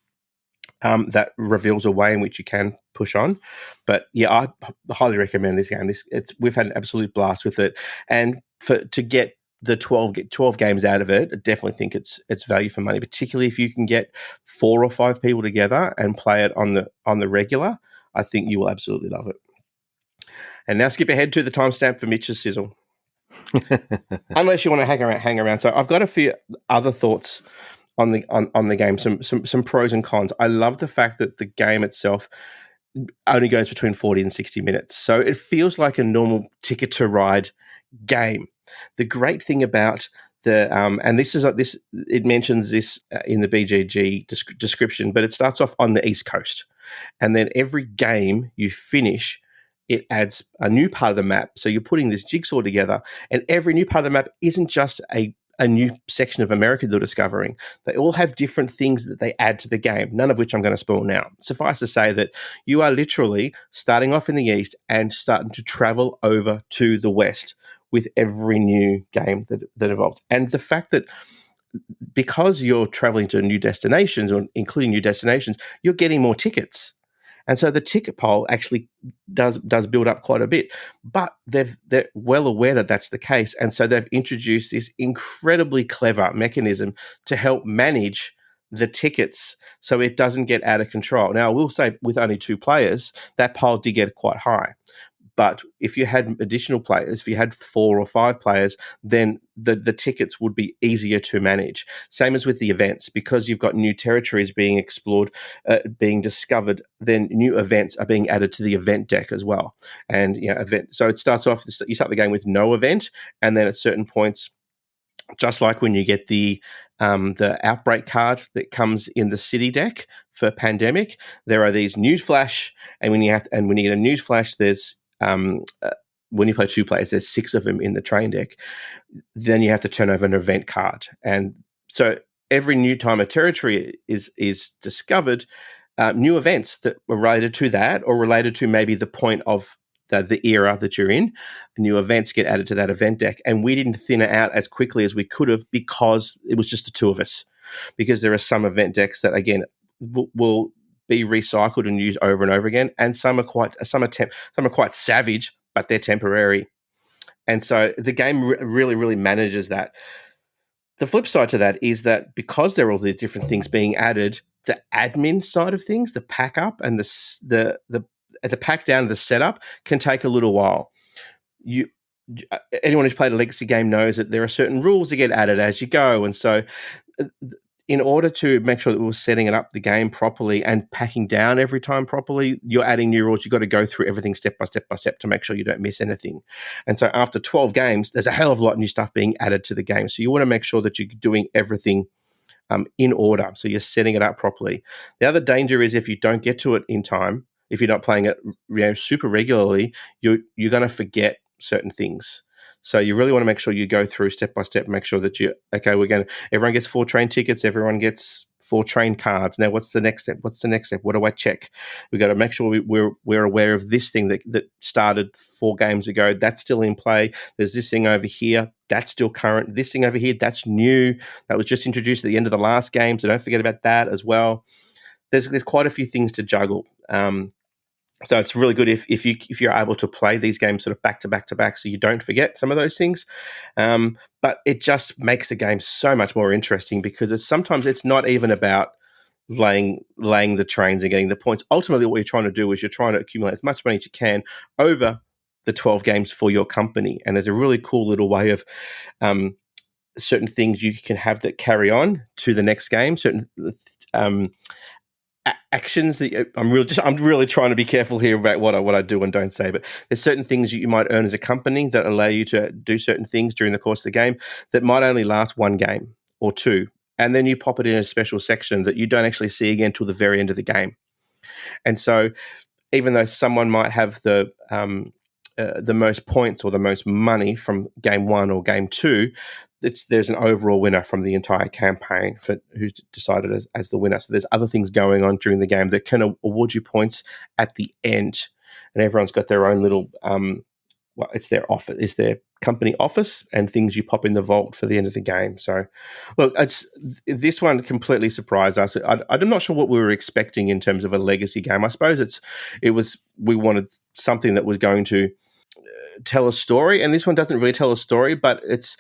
That reveals a way in which you can push on. But yeah, I highly recommend this game. We've had an absolute blast with it, and to get the 12 games out of it, I definitely think it's value for money, particularly if you can get 4 or 5 people together and play it on the regular. I think you will absolutely love it. And now skip ahead to the timestamp for Mitch's sizzle. Unless you want to hang around. So I've got a few other thoughts on the game, some pros and cons. I love the fact that the game itself only goes between 40 and 60 minutes. So it feels like a normal Ticket to Ride game. The great thing about and it mentions this in the BGG description, but it starts off on the East Coast, and then every game you finish, it adds a new part of the map. So you're putting this jigsaw together, and every new part of the map isn't just a new section of America they're discovering. They all have different things that they add to the game, none of which I'm going to spoil now. Suffice to say that you are literally starting off in the East and starting to travel over to the West with every new game that evolves. And the fact that because you're traveling to new destinations, or including new destinations, you're getting more tickets. And so the ticket pool actually does build up quite a bit, but they're well aware that that's the case. And so they've introduced this incredibly clever mechanism to help manage the tickets so it doesn't get out of control. Now, I will say with only 2 players, that pile did get quite high. But if you had additional players, if you had 4 or 5 players, then the tickets would be easier to manage. Same as with the events, because you've got new territories being explored, being discovered, then new events are being added to the event deck as well. And so it starts off, you start the game with no event, and then at certain points, just like when you get the outbreak card that comes in the city deck for Pandemic, there are these newsflash, and when you get a newsflash, there's when you play 2 players, there's 6 of them in the train deck. Then you have to turn over an event card, and so every new time a territory is discovered, new events that were related to that or related to maybe the point of the era that you're in, new events get added to that event deck. And we didn't thin it out as quickly as we could have because it was just the 2 of us. Because there are some event decks that, again, will be recycled and used over and over again, and some are quite savage, but they're temporary. And so the game really, really manages that. The flip side to that is that because there are all these different things being added, the admin side of things, the pack up and the pack down to the setup can take a little while. Anyone who's played a legacy game knows that there are certain rules that get added as you go, and so in order to make sure that we're setting it up the game properly and packing down every time properly, you're adding new rules. You've got to go through everything step by step to make sure you don't miss anything. And so after 12 games, there's a hell of a lot of new stuff being added to the game. So you want to make sure that you're doing everything in order. So you're setting it up properly. The other danger is if you don't get to it in time, if you're not playing it super regularly, you're going to forget certain things. So you really want to make sure you go through step by step, make sure that everyone gets 4 train tickets, everyone gets 4 train cards. Now, what's the next step? What do I check? We've got to make sure we're aware of this thing that started 4 games ago. That's still in play. There's this thing over here. That's still current. This thing over here, that's new. That was just introduced at the end of the last game. So don't forget about that as well. There's quite a few things to juggle. So it's really good if you're able to play these games sort of back to back, so you don't forget some of those things. But it just makes the game so much more interesting because sometimes it's not even about laying the trains and getting the points. Ultimately, what you're trying to do is you're trying to accumulate as much money as you can over the 12 games for your company. And there's a really cool little way of certain things you can have that carry on to the next game. Certain actions that I'm really trying to be careful here about what I do and don't say, but there's certain things you might earn as a company that allow you to do certain things during the course of the game that might only last 1 game or 2, and then you pop it in a special section that you don't actually see again till the very end of the game. And so even though someone might have the most points or the most money from game 1 or game 2, there's an overall winner from the entire campaign for who's decided as the winner. So there's other things going on during the game that can award you points at the end, and everyone's got their own little it's their office, it's their company office, and things you pop in the vault for the end of the game. So look, this one completely surprised us. I'm not sure what we were expecting in terms of a legacy game. I suppose we wanted something that was going to tell a story, and this one doesn't really tell a story, but it's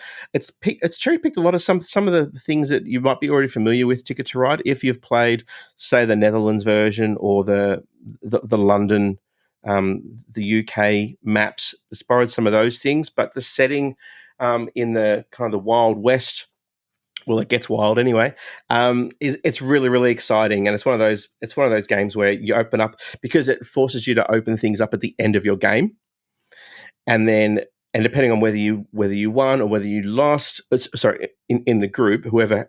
cherry picked a lot of some of the things that you might be already familiar with Ticket to Ride if you've played, say, the Netherlands version or the London, the UK maps. It's borrowed some of those things, but the setting in the kind of the Wild West, well, it gets wild anyway. It's really, really exciting, and it's one of those games where you open up because it forces you to open things up at the end of your game. And depending on whether you won or whether you lost, in the group, whoever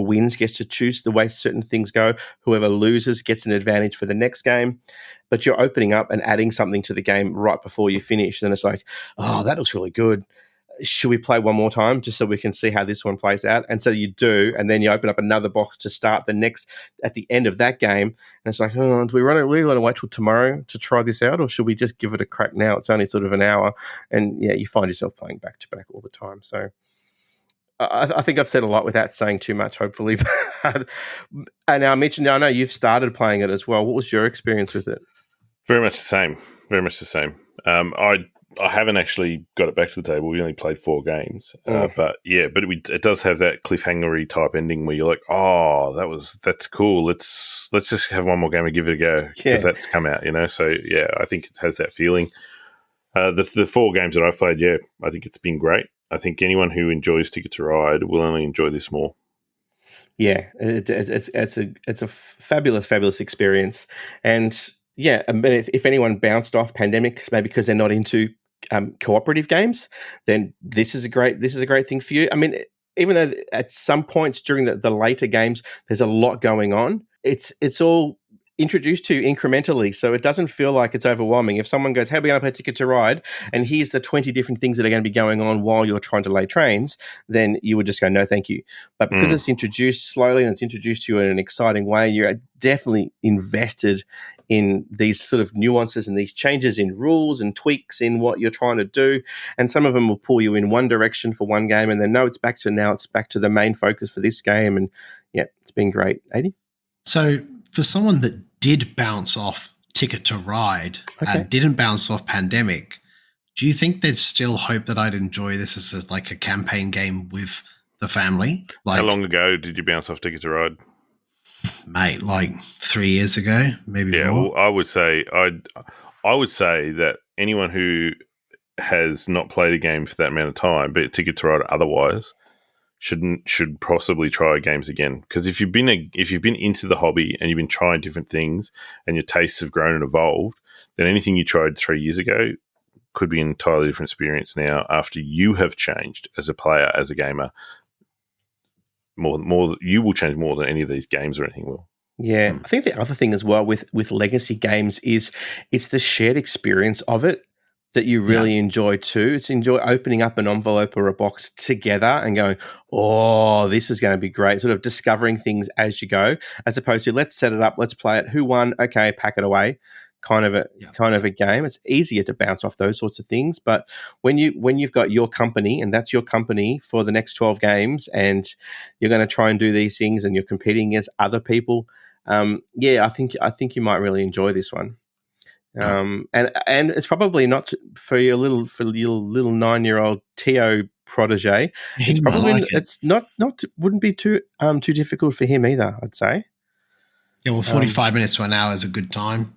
wins gets to choose the way certain things go. Whoever loses gets an advantage for the next game. But you're opening up and adding something to the game right before you finish. And it's like, oh, that looks really good. Should we play one more time just so we can see how this one plays out? And so you do, and then you open up another box to start the next at the end of that game. And it's like, oh, do we want to wait till tomorrow to try this out, or should we just give it a crack now? It's only sort of an hour, and yeah, you find yourself playing back to back all the time. So I think I've said a lot without saying too much, hopefully. And I mentioned, I know you've started playing it as well. What was your experience with it? Very much the same. Very much the same. I haven't actually got it back to the table. We only played 4 games, but it does have that cliffhangery type ending where you're like, oh, that's cool. Let's just have one more game and give it a go because that's come out, So yeah, I think it has that feeling. The 4 games that I've played, I think it's been great. I think anyone who enjoys Ticket to Ride will only enjoy this more. Yeah, it's a fabulous experience, and yeah, if anyone bounced off Pandemic, maybe because they're not into cooperative games, then this is a great thing for you. I mean, even though at some points during the later games, there's a lot going on, it's all introduced to incrementally, so it doesn't feel like it's overwhelming. If someone goes, hey, we're going to play Ticket to Ride, and here's the 20 different things that are going to be going on while you're trying to lay trains, then you would just go, no, thank you. But because it's introduced slowly and it's introduced to you in an exciting way, you're definitely invested in these sort of nuances and these changes in rules and tweaks in what you're trying to do. And some of them will pull you in one direction for one game, and then it's back to the main focus for this game. And yeah, it's been great. 80? So for someone that did bounce off Ticket to Ride and didn't bounce off Pandemic, do you think there's still hope that I'd enjoy this as like a campaign game with the family? How long ago did you bounce off Ticket to Ride? Mate, like 3 years ago, maybe more. Well, I would say that anyone who has not played a game for that amount of time, be it Ticket to Ride or otherwise, should possibly try games again. Because if you've been into the hobby and you've been trying different things and your tastes have grown and evolved, then anything you tried 3 years ago could be an entirely different experience now after you have changed as a player, as a gamer. More, you will change more than any of these games or anything will. Yeah, I think the other thing as well with legacy games is it's the shared experience of it that you really enjoy too. It's enjoy opening up an envelope or a box together and going, oh, this is going to be great. Sort of discovering things as you go, as opposed to let's set it up, let's play it. Who won? Okay, pack it away. Kind of a game. It's easier to bounce off those sorts of things. But when you've got your company and that's your company for the next 12 games, and you're going to try and do these things, and you're competing against other people, I think you might really enjoy this one. And it's probably not for your little 9-year-old Teo protege. It's probably it's not wouldn't be too difficult for him either, I'd say. Yeah, well, 45 minutes to an hour is a good time.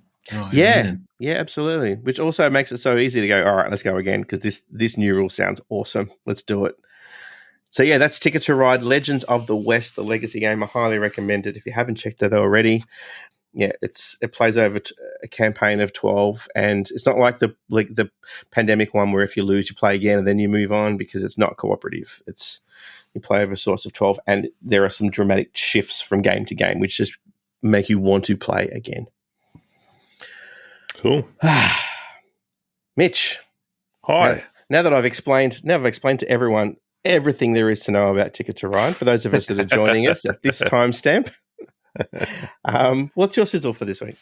Yeah, absolutely. Which also makes it so easy to go, all right, let's go again, because this new rule sounds awesome. Let's do it. So yeah, that's Ticket to Ride, Legends of the West, the legacy game. I highly recommend it if you haven't checked it already. Yeah, it plays over a campaign of 12, and it's not like the Pandemic one where if you lose, you play again and then you move on, because it's not cooperative. You play over a source of 12, and there are some dramatic shifts from game to game, which just make you want to play again. Cool. Mitch. Hi. Now that I've explained to everyone everything there is to know about Ticket to Ride, for those of us that are joining us at this timestamp, what's your sizzle for this week?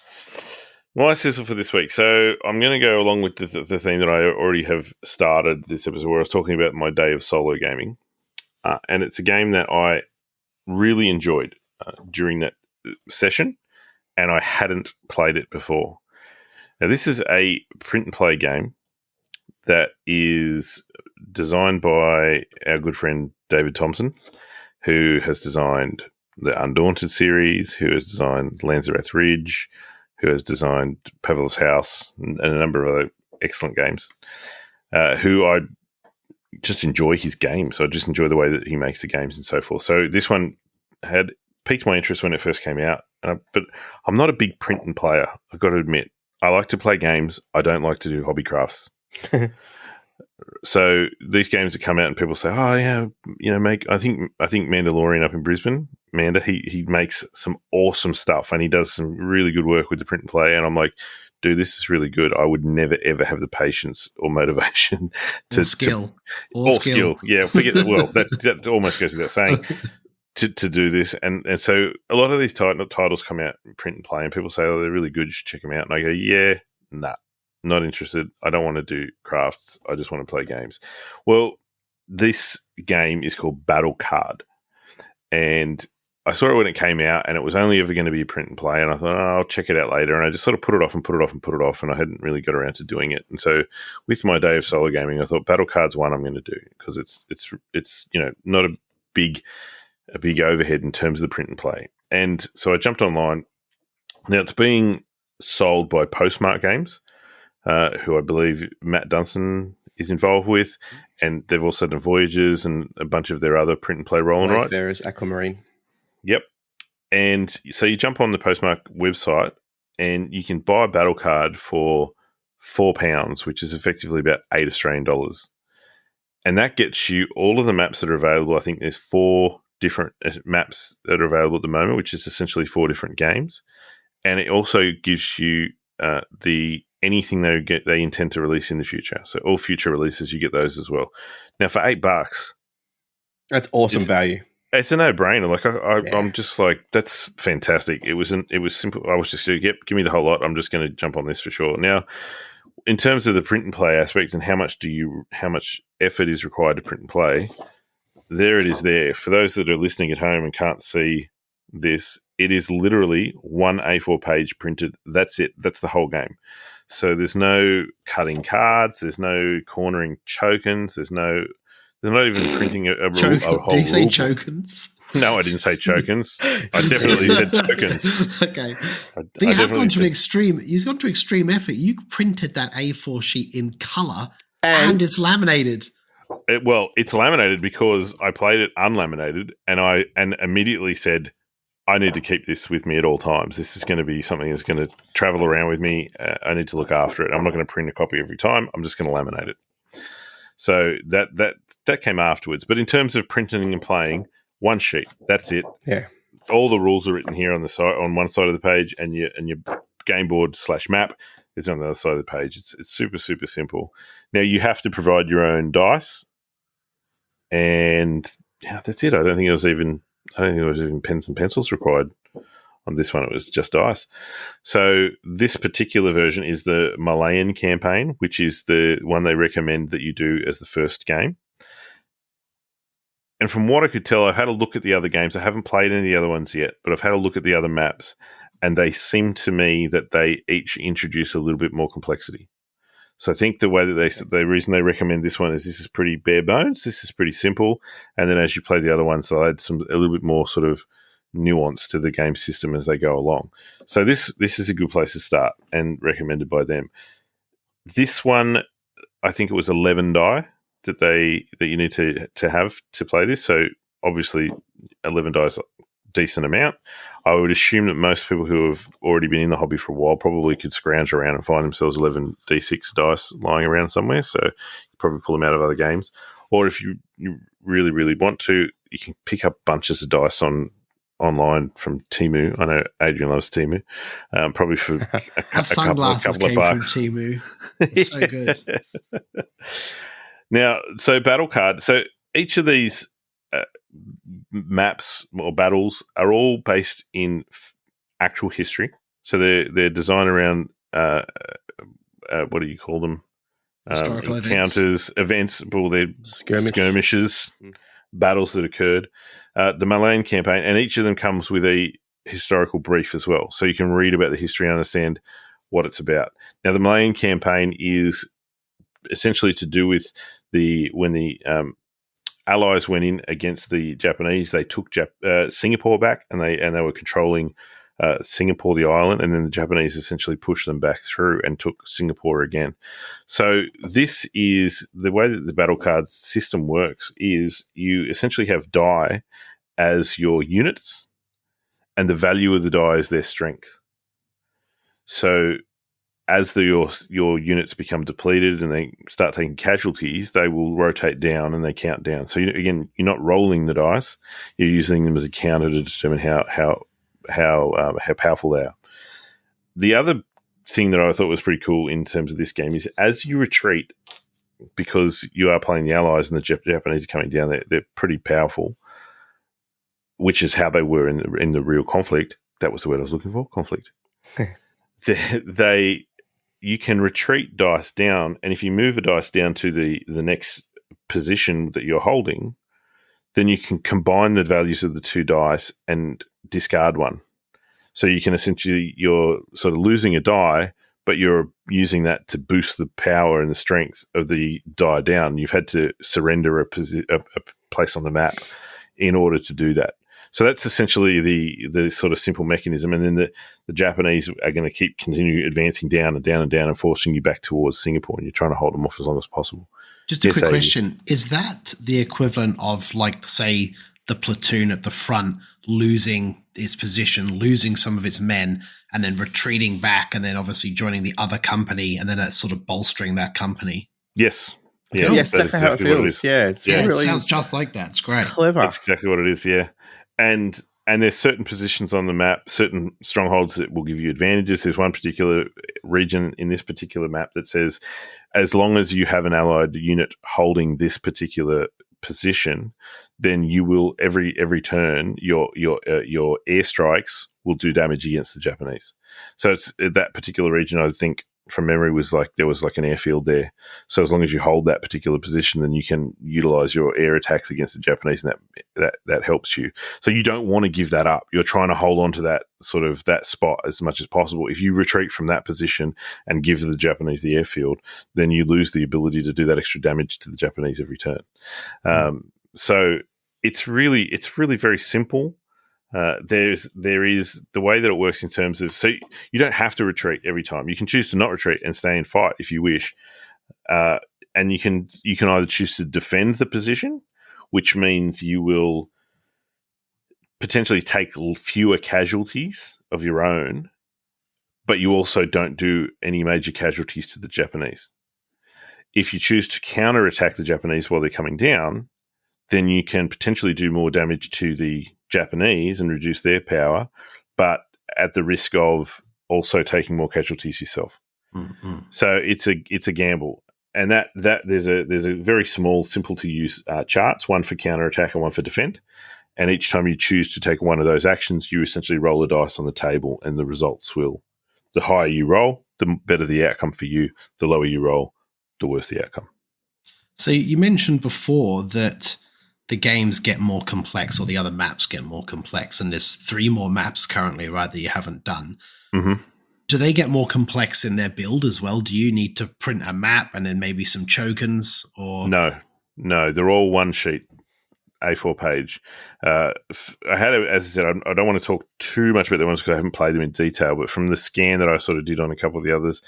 My sizzle for this week. So I'm going to go along with the theme that I already have started this episode, where I was talking about my day of solo gaming. And it's a game that I really enjoyed during that session, and I hadn't played it before. Now, this is a print and play game that is designed by our good friend David Thompson, who has designed the Undaunted series, who has designed Lanzarote Ridge, who has designed Pavlov's House, and a number of other excellent games, who I just enjoy his games. I just enjoy the way that he makes the games and so forth. So this one had piqued my interest when it first came out, but I'm not a big print and player, I've got to admit. I like to play games. I don't like to do hobby crafts. So these games that come out and people say, oh, yeah, I think Mandalorian up in Brisbane, Manda, he makes some awesome stuff, and he does some really good work with the print and play. And I'm like, dude, this is really good. I would never, ever have the patience or motivation to skill. Yeah, forget that. Well, that almost goes without saying. To do this, and so a lot of these titles come out in print and play, and people say, oh, they're really good, you should check them out. And I go, yeah, nah, not interested. I don't want to do crafts. I just want to play games. Well, this game is called Battle Card, and I saw it when it came out, and it was only ever going to be a print and play, and I thought, oh, I'll check it out later, and I just sort of put it off, and I hadn't really got around to doing it. And so with my day of solo gaming, I thought Battle Card's one I'm going to do, because it's not a big overhead in terms of the print and play. And so I jumped online. Now, it's being sold by Postmark Games, who I believe Matt Dunson is involved with, and they've also done Voyages and a bunch of their other print and play roll and writes. There is Aquamarine. Yep. And so you jump on the Postmark website, and you can buy a battle card for £4, which is effectively about $8 Australian. and that gets you all of the maps that are available. I think there's 4 different maps that are available at the moment, which is essentially 4 different games. And it also gives you anything they intend to release in the future. So all future releases, you get those as well. Now for $8, that's awesome value. It's a no-brainer. Like I'm just like, that's fantastic. It was simple. I was just give me the whole lot. I'm just going to jump on this for sure. Now, in terms of the print and play aspect and how much effort is required to print and play, there it is. There for those that are listening at home and can't see this, it is literally one A4 page printed. That's it. That's the whole game. So there's no cutting cards. There's no cornering tokens. They're not even printing a whole Do you say rule. tokens? No, I didn't say tokens. I definitely said tokens. Okay. But you have gone to an extreme. You've gone to extreme effort. You printed that A4 sheet in color and it's laminated. It's laminated because I played it unlaminated and immediately said, I need to keep this with me at all times. This is going to be something that's going to travel around with me. I need to look after it. I'm not going to print a copy every time. I'm just going to laminate it. So that came afterwards. But in terms of printing and playing, one sheet, that's it. Yeah. All the rules are written here on the side, on one side of the page, and your game board /map is on the other side of the page. It's super, super simple. Now you have to provide your own dice, and that's it. I don't think there was even pens and pencils required on this one. It was just dice. So this particular version is the Malayan campaign, which is the one they recommend that you do as the first game. And from what I could tell, I've had a look at the other games. I haven't played any of the other ones yet, but I've had a look at the other maps, and they seem to me that they each introduce a little bit more complexity. So I think the way that the reason they recommend this one is this is pretty bare bones. This is pretty simple. And then as you play the other ones, they'll add a little bit more sort of nuance to the game system as they go along. So this is a good place to start and recommended by them. This one, I think it was 11 die that you need to have to play this. So obviously 11 die is a decent amount. I would assume that most people who have already been in the hobby for a while probably could scrounge around and find themselves 11 D6 dice lying around somewhere. So you probably pull them out of other games. Or if you really, really want to, you can pick up bunches of dice online from Temu. I know Adrian loves Temu. Probably for a couple of bucks. From Temu. It's so good. Now, so battle card. So each of these maps or battles are all based in actual history. So they're designed around what do you call them? Historical encounters, events. Well, they're skirmishes, battles that occurred. The Malayan campaign, and each of them comes with a historical brief as well, so you can read about the history and understand what it's about. Now, the Malayan campaign is essentially to do with when the Allies went in against the Japanese. They took Singapore back, and they were controlling Singapore, the island, and then the Japanese essentially pushed them back through and took Singapore again. So this is the way that the battle card system works. Is you essentially have die as your units, and the value of the die is their strength. So as your units become depleted and they start taking casualties, they will rotate down and they count down. So you're not rolling the dice; you're using them as a counter to determine how powerful they are. The other thing that I thought was pretty cool in terms of this game is as you retreat, because you are playing the Allies and the Japanese are coming down, they're pretty powerful, which is how they were in the real conflict. That was the word I was looking for, conflict. You can retreat dice down, and if you move a dice down to the next position that you're holding, then you can combine the values of the two dice and discard one. So you can essentially, you're sort of losing a die, but you're using that to boost the power and the strength of the die down. You've had to surrender a place on the map in order to do that. So that's essentially the sort of simple mechanism. And then the Japanese are going to continue advancing down and down and down and forcing you back towards Singapore, and you're trying to hold them off as long as possible. Just a quick question. Is that the equivalent of, like, say, the platoon at the front losing its position, losing some of its men, and then retreating back, and then obviously joining the other company, and then it's sort of bolstering that company? Yes. Yeah, yes, that's exactly how it feels. It's really, it sounds just like that. It's great. It's clever. That's exactly what it is. Yeah, and there's certain positions on the map, certain strongholds that will give you advantages. There's one particular region in this particular map that says, as long as you have an allied unit holding this particular position, then you will every turn your airstrikes will do damage against the Japanese. So it's that particular region, I think, from memory, was like there was like an airfield there. So as long as you hold that particular position, then you can utilize your air attacks against the Japanese, and that helps you. So you don't want to give that up. You're trying to hold on to that sort of that spot as much as possible. If you retreat from that position and give the Japanese the airfield, then you lose the ability to do that extra damage to the Japanese every turn. So it's really very simple. There is the way that it works in terms of, so you don't have to retreat every time. You can choose to not retreat and stay and fight if you wish, and you can either choose to defend the position, which means you will potentially take fewer casualties of your own, but you also don't do any major casualties to the Japanese. If you choose to counterattack the Japanese while they're coming down, then you can potentially do more damage to the Japanese and reduce their power, but at the risk of also taking more casualties yourself. Mm-hmm. So it's a gamble, and that there's a very small, simple to use charts, one for counterattack and one for defend. And each time you choose to take one of those actions, you essentially roll a dice on the table, and the results will. The higher you roll, the better the outcome for you. The lower you roll, the worse the outcome. So you mentioned before that the games get more complex, or the other maps get more complex, and there's 3 more maps currently, right, that you haven't done. Mm-hmm. Do they get more complex in their build as well? Do you need to print a map and then maybe some tokens? Or No, they're all one sheet, A4 page. I had, as I said, I don't want to talk too much about the ones because I haven't played them in detail, but from the scan that I sort of did on a couple of the others,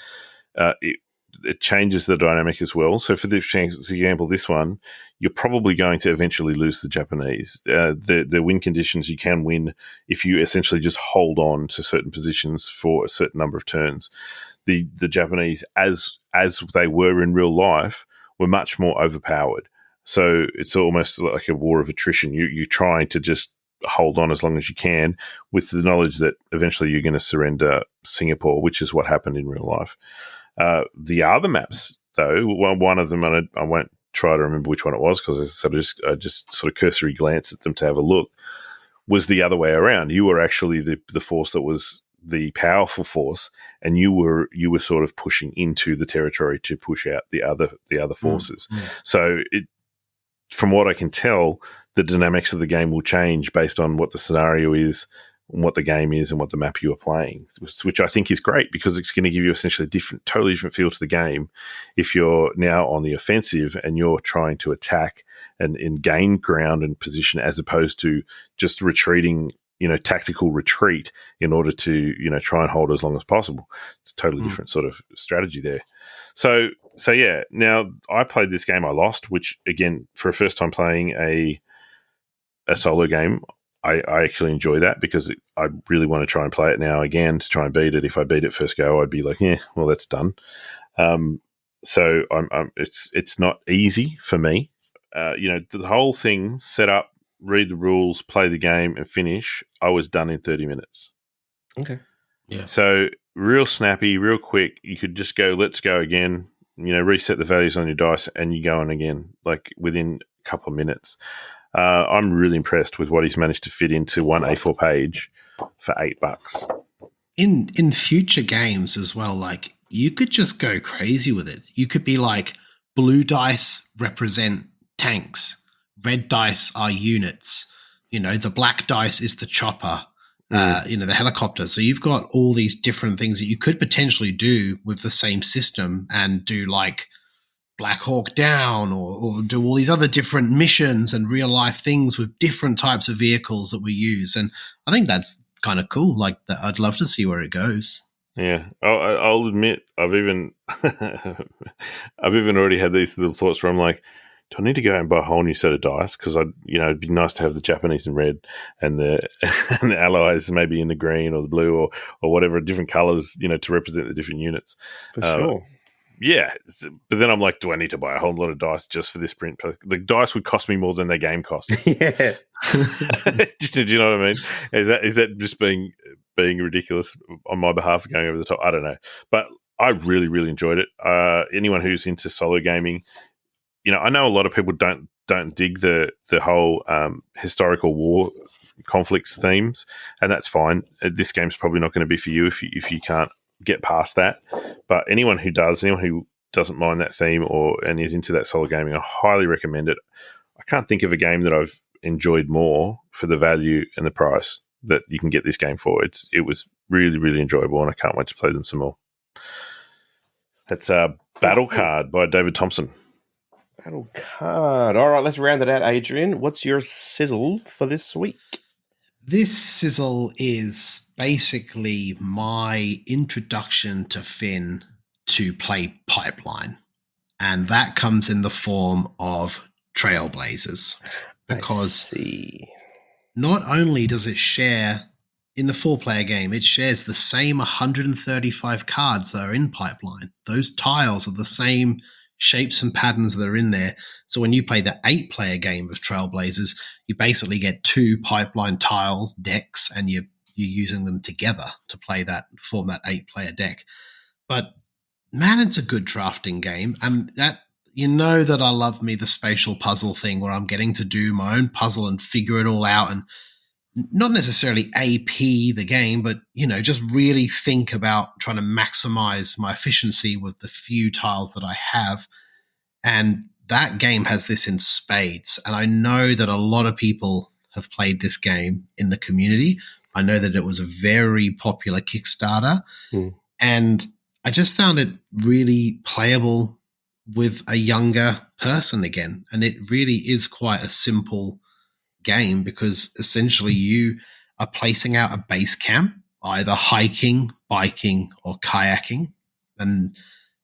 it changes the dynamic as well. So for this example, this one, you're probably going to eventually lose the Japanese. The win conditions, you can win if you essentially just hold on to certain positions for a certain number of turns. The Japanese, as they were in real life, were much more overpowered. So it's almost like a war of attrition. You're trying to just hold on as long as you can, with the knowledge that eventually you're going to surrender Singapore, which is what happened in real life. The other maps, though, one of them, and I won't try to remember which one it was because I just sort of cursory glanced at them to have a look, was the other way around. You were actually the force that was the powerful force, and you were sort of pushing into the territory to push out the other forces. So from what I can tell, the dynamics of the game will change based on what the scenario is, what the game is, and what the map you are playing, which I think is great because it's going to give you essentially a totally different feel to the game if you're now on the offensive and you're trying to attack and gain ground and position, as opposed to just retreating, tactical retreat in order to, try and hold as long as possible. It's a totally different sort of strategy there. So yeah, now I played this game, I lost, which again, for a first time playing a solo game, I actually enjoy that because I really want to try and play it now again to try and beat it. If I beat it first go, I'd be like, yeah, well, that's done. So it's not easy for me. The whole thing, set up, read the rules, play the game, and finish, I was done in 30 minutes. Okay. Yeah. So real snappy, real quick. You could just go, let's go again, reset the values on your dice, and you go on again, like within a couple of minutes. I'm really impressed with what he's managed to fit into one A4 page for $8. In future games as well, like you could just go crazy with it. You could be like, blue dice represent tanks, red dice are units. The black dice is the chopper, the helicopter. So you've got all these different things that you could potentially do with the same system and do like Black Hawk Down or do all these other different missions and real life things with different types of vehicles that we use. And I think that's kind of cool. Like that, I'd love to see where it goes. Yeah, I'll admit I've even already had these little thoughts where I'm like, do I need to go out and buy a whole new set of dice? Because it'd be nice to have the Japanese in red and the allies maybe in the green or the blue or whatever different colors, to represent the different units. For sure. Yeah, but then I'm like, do I need to buy a whole lot of dice just for this print? The dice would cost me more than their game cost. Yeah. Do you know what I mean? Is that just being ridiculous on my behalf, going over the top? I don't know, but I really, really enjoyed it. Anyone who's into solo gaming, I know a lot of people don't dig the whole historical war conflicts themes, and that's fine. This game's probably not going to be for you if you can't get past that. But anyone who doesn't mind that theme and is into that solo gaming, I highly recommend it. I can't think of a game that I've enjoyed more for the value and the price that you can get this game for. It was really, really enjoyable, and I can't wait to play them some more. That's Battle Card by David Thompson. Battle Card. All right, let's round it out, Adrian. What's your sizzle for this week? This sizzle is basically my introduction to Finn to play Pipeline. And that comes in the form of Trailblazers. Because not only does it share, in the 4-player game, it shares the same 135 cards that are in Pipeline. Those tiles are the same shapes and patterns that are in there. So when you play the 8-player game of Trailblazers, you basically get 2 Pipeline tiles, decks, and you're using them together to form that 8-player deck. But man, it's a good drafting game. And that, that I love me the spatial puzzle thing where I'm getting to do my own puzzle and figure it all out, and not necessarily AP the game, but, just really think about trying to maximize my efficiency with the few tiles that I have. And that game has this in spades. And I know that a lot of people have played this game in the community. I know that it was a very popular Kickstarter. And I just found it really playable with a younger person again. And it really is quite a simple game, because essentially you are placing out a base camp, either hiking, biking, or kayaking. And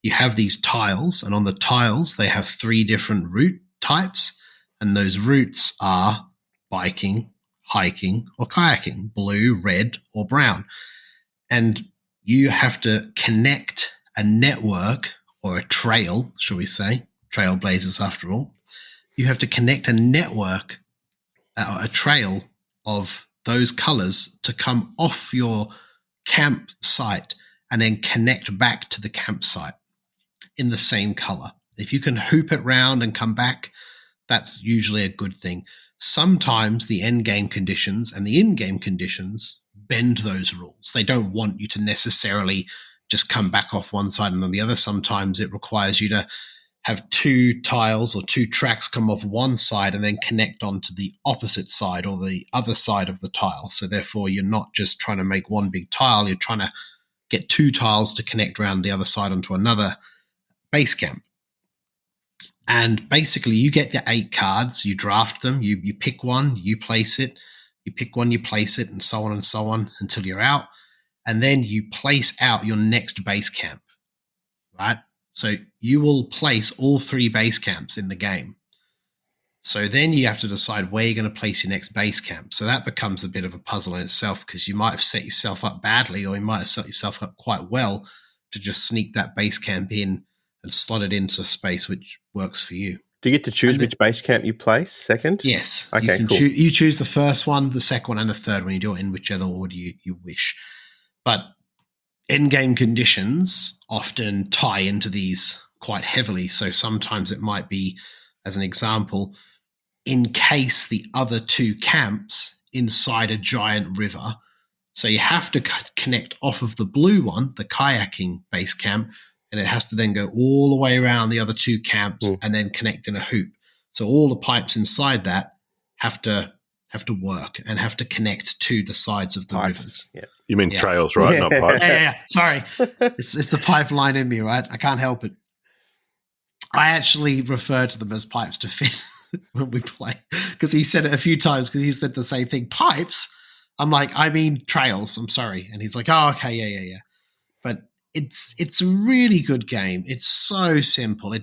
you have these tiles, and on the tiles, they have 3 different route types. And those routes are biking, hiking, or kayaking, blue, red, or brown. And you have to connect a network, or a trail, shall we say, Trailblazers after all. You have to connect a network, a trail of those colors to come off your campsite and then connect back to the campsite in the same color. If you can hoop it round and come back, that's usually a good thing. Sometimes the end game conditions and the in-game conditions bend those rules. They don't want you to necessarily just come back off one side and on the other. Sometimes it requires you to have 2 tiles or 2 tracks come off one side and then connect onto the opposite side or the other side of the tile. So therefore, you're not just trying to make one big tile, you're trying to get 2 tiles to connect around the other side onto another base camp. And basically, you get the 8 cards, you draft them, you pick one, you place it, you pick one, you place it, and so on until you're out. And then you place out your next base camp, right? So you will place all 3 base camps in the game. So then you have to decide where you're going to place your next base camp. So that becomes a bit of a puzzle in itself, because you might have set yourself up badly, or you might have set yourself up quite well to just sneak that base camp in and slot it into a space which works for you. Do you get to choose which base camp you place second? Yes. Okay, cool. You choose the first one, the second one, and the third one. You do it in whichever order you wish. But end-game conditions often tie into these quite heavily. So sometimes it might be, as an example, encase the other 2 camps inside a giant river. So you have to connect off of the blue one, the kayaking base camp, and it has to then go all the way around the other 2 camps and then connect in a hoop. So all the pipes inside that have to work and have to connect to the sides of the rivers. Yeah. You mean trails, right? Not pipes. Yeah. Sorry. It's the pipeline in me, right? I can't help it. I actually refer to them as pipes to Finn when we play, because he said it a few times, because he said the same thing. Pipes? I'm like, I mean trails. I'm sorry. And he's like, oh, okay, yeah. But it's a really good game. It's so simple.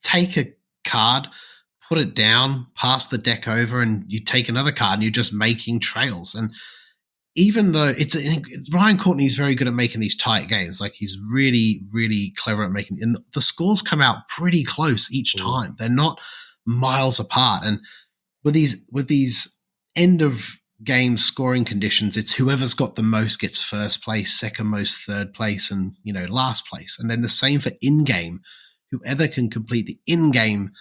Take a card, put it down, pass the deck over, and you take another card and you're just making trails. And even though Ryan Courtney's very good at making these tight games, like he's really, really clever at making, and the scores come out pretty close each time. They're not miles apart. And with these end of game scoring conditions, it's whoever's got the most gets first place, second most, third place, and last place. And then the same for in-game. Whoever can complete the in-game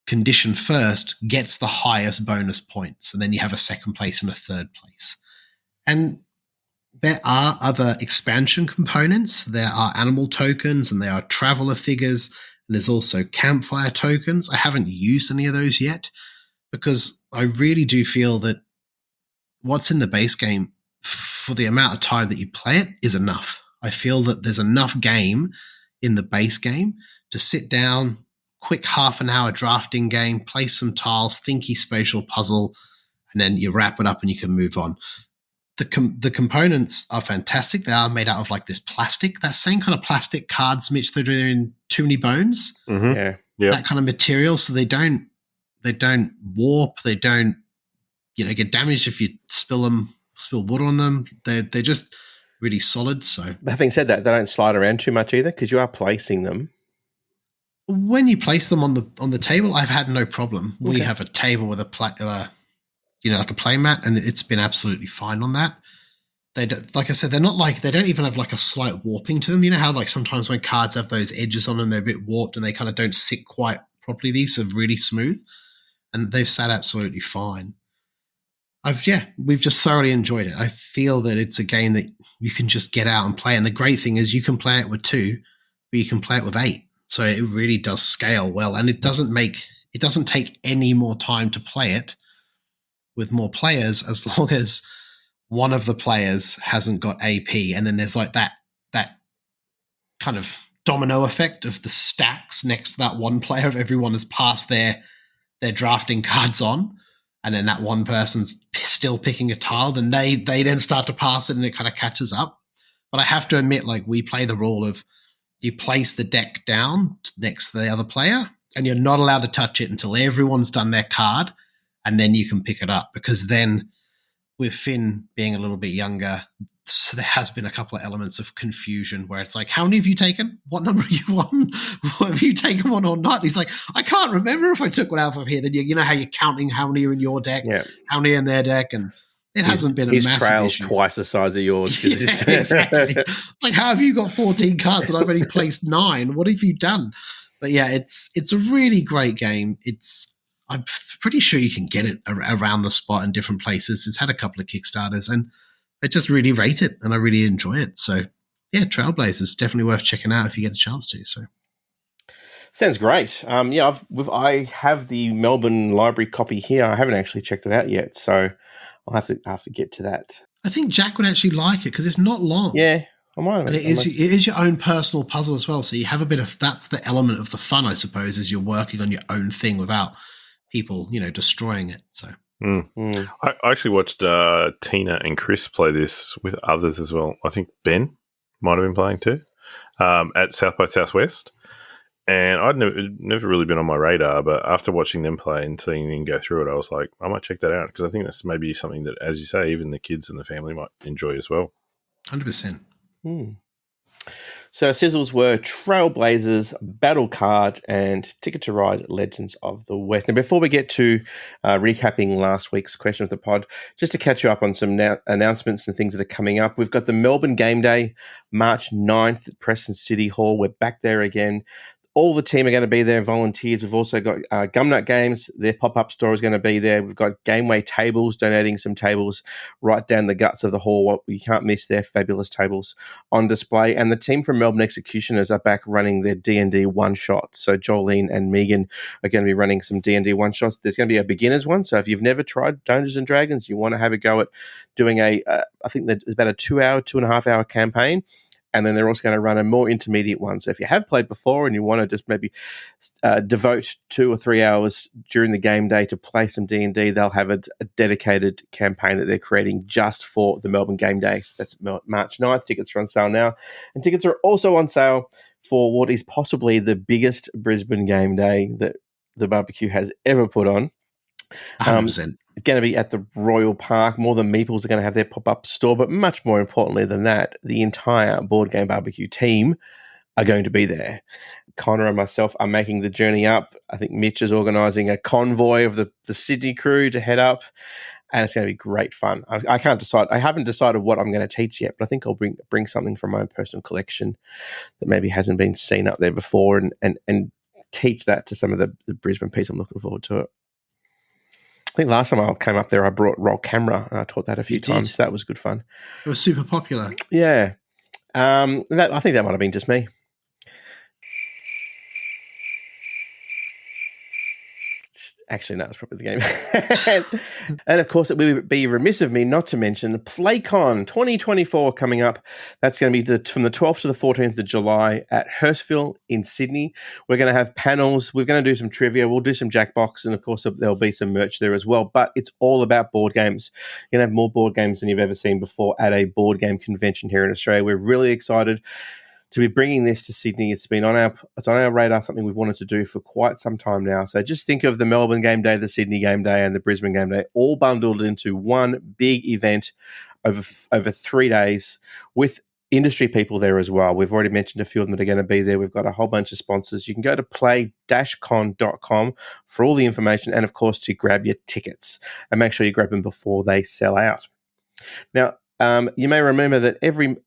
condition first gets the highest bonus points, and then you have a second place and a third place. And there are other expansion components. There are animal tokens, and there are traveler figures, and there's also campfire tokens. I haven't used any of those yet because I really do feel that what's in the base game for the amount of time that you play it is enough. I feel that there's enough game in the base game to sit down, quick half an hour drafting game, play some tiles, thinky spatial puzzle, and then you wrap it up and you can move on. The components are fantastic. They are made out of like this plastic, that same kind of plastic cards, Mitch, that are in Too Many Bones. Mm-hmm. Yeah. That kind of material. So they don't warp. They don't, get damaged if you spill water on them. They're just really solid. So having said that, they don't slide around too much either because you are placing them. When you place them on the table, I've had no problem. Okay. We have a table with like a play mat, and it's been absolutely fine on that. They don't, like I said, they're not like, they don't even have like a slight warping to them. You know how like sometimes when cards have those edges on them, they're a bit warped and they kind of don't sit quite properly. These are really smooth, and they've sat absolutely fine. We've just thoroughly enjoyed it. I feel that it's a game that you can just get out and play. And the great thing is you can play it with 2, but you can play it with 8. So it really does scale well, and it doesn't take any more time to play it with more players, as long as one of the players hasn't got AP, and then there's like that kind of domino effect of the stacks next to that one player. If everyone has passed their drafting cards on, and then that one person's still picking a tile, then they then start to pass it, and it kind of catches up. But I have to admit, like, we play the rule of you place the deck down next to the other player, and you're not allowed to touch it until everyone's done their card, and then you can pick it up. Because then, with Finn being a little bit younger, so there has been a couple of elements of confusion where it's like, how many have you taken? What number are you on? Have you taken one or not? And he's like, I can't remember if I took one out of here. Then you know how you're counting how many are in your deck, how many are in their deck, and it hasn't been a massive issue. His trail's twice the size of yours. Yeah, exactly. It's like, how have you got 14 cards and I've only placed 9? What have you done? But yeah, it's a really great game. I'm pretty sure you can get it around the spot in different places. It's had a couple of Kickstarters, and I just really rate it, and I really enjoy it. So yeah, Trailblazers, definitely worth checking out if you get a chance to. So sounds great. I have the Melbourne Library copy here. I haven't actually checked it out yet, so I'll have to get to that. I think Jack would actually like it because it's not long. Yeah, I might. And it is your own personal puzzle as well. So you have a bit of, that's the element of the fun, I suppose, is you're working on your own thing without people, destroying it. So I actually watched Tina and Chris play this with others as well. I think Ben might have been playing too at South by Southwest. And I'd never really been on my radar, but after watching them play and seeing them go through it, I was like, I might check that out because I think that's maybe something that, as you say, even the kids and the family might enjoy as well. 100%. So sizzles were Trailblazers, Battle Card, and Ticket to Ride Legends of the West. Now, before we get to recapping last week's question of the pod, just to catch you up on some announcements and things that are coming up, we've got the Melbourne Game Day, March 9th at Preston City Hall. We're back there again. All the team are going to be there, volunteers. We've also got Gumnut Games. Their pop-up store is going to be there. We've got Gameway tables, donating some tables right down the guts of the hall. You can't miss their fabulous tables on display. And the team from Melbourne Executioners are back running their D&D one-shots. So Jolene and Megan are going to be running some D&D one-shots. There's going to be a beginner's one. So if you've never tried Dungeons & Dragons, you want to have a go at doing I think there's about a 2.5 hour campaign. And then they're also going to run a more intermediate one. So if you have played before and you want to just maybe devote 2 or 3 hours during the game day to play some D&D, they'll have a dedicated campaign that they're creating just for the Melbourne Game Day. So that's March 9th. Tickets are on sale now. And tickets are also on sale for what is possibly the biggest Brisbane game day that the barbecue has ever put on. 100%. going to be at the Royal Park. More Than Meeples are going to have their pop-up store, but much more importantly than that, the entire Board Game BBQ team are going to be there. Connor and myself are making the journey up. I think Mitch is organising a convoy of the Sydney crew to head up, and it's going to be great fun. I can't decide. I haven't decided what I'm going to teach yet, but I think I'll bring something from my own personal collection that maybe hasn't been seen up there before, and teach that to some of the Brisbane piece. I'm looking forward to it. I think last time I came up there, I brought roll camera, and I taught that a few times. That was good fun. It was super popular. Yeah. I think that might have been just me. Actually, no, it's probably the game. And of course, it would be remiss of me not to mention PlayCon 2024 coming up. That's going to be from the 12th to the 14th of July at Hurstville in Sydney. We're going to have panels. We're going to do some trivia. We'll do some Jackbox. And of course, there'll be some merch there as well. But it's all about board games. You're going to have more board games than you've ever seen before at a board game convention here in Australia. We're really excited to be bringing this to Sydney. It's on our radar, something we've wanted to do for quite some time now. So just think of the Melbourne Game Day, the Sydney Game Day, and the Brisbane Game Day all bundled into one big event over 3 days with industry people there as well. We've already mentioned a few of them that are going to be there. We've got a whole bunch of sponsors. You can go to play-con.com for all the information and, of course, to grab your tickets. And make sure you grab them before they sell out. Now, you may remember that every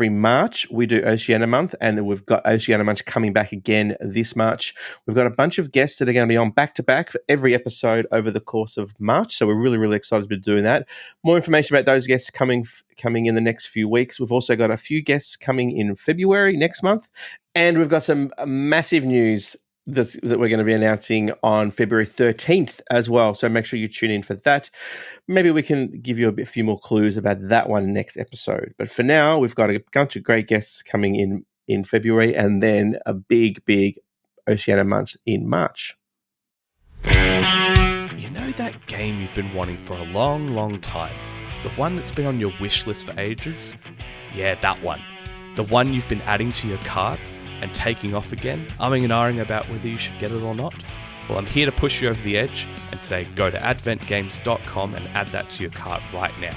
March, we do Oceania Month, and we've got Oceania Month coming back again this March. We've got a bunch of guests that are going to be on back-to-back for every episode over the course of March, so we're really, really excited to be doing that. More information about those guests coming in the next few weeks. We've also got a few guests coming in February next month, and we've got some massive news that we're going to be announcing on February 13th as well. So make sure you tune in for that. Maybe we can give you a few more clues about that one next episode. But for now, we've got a bunch of great guests coming in February, and then a big Oceania month in March. You know that game you've been wanting for a long, long time? The one that's been on your wish list for ages? Yeah, that one. The one you've been adding to your cart and taking off again, umming and ahhing about whether you should get it or not? Well, I'm here to push you over the edge and say go to adventgames.com and add that to your cart right now.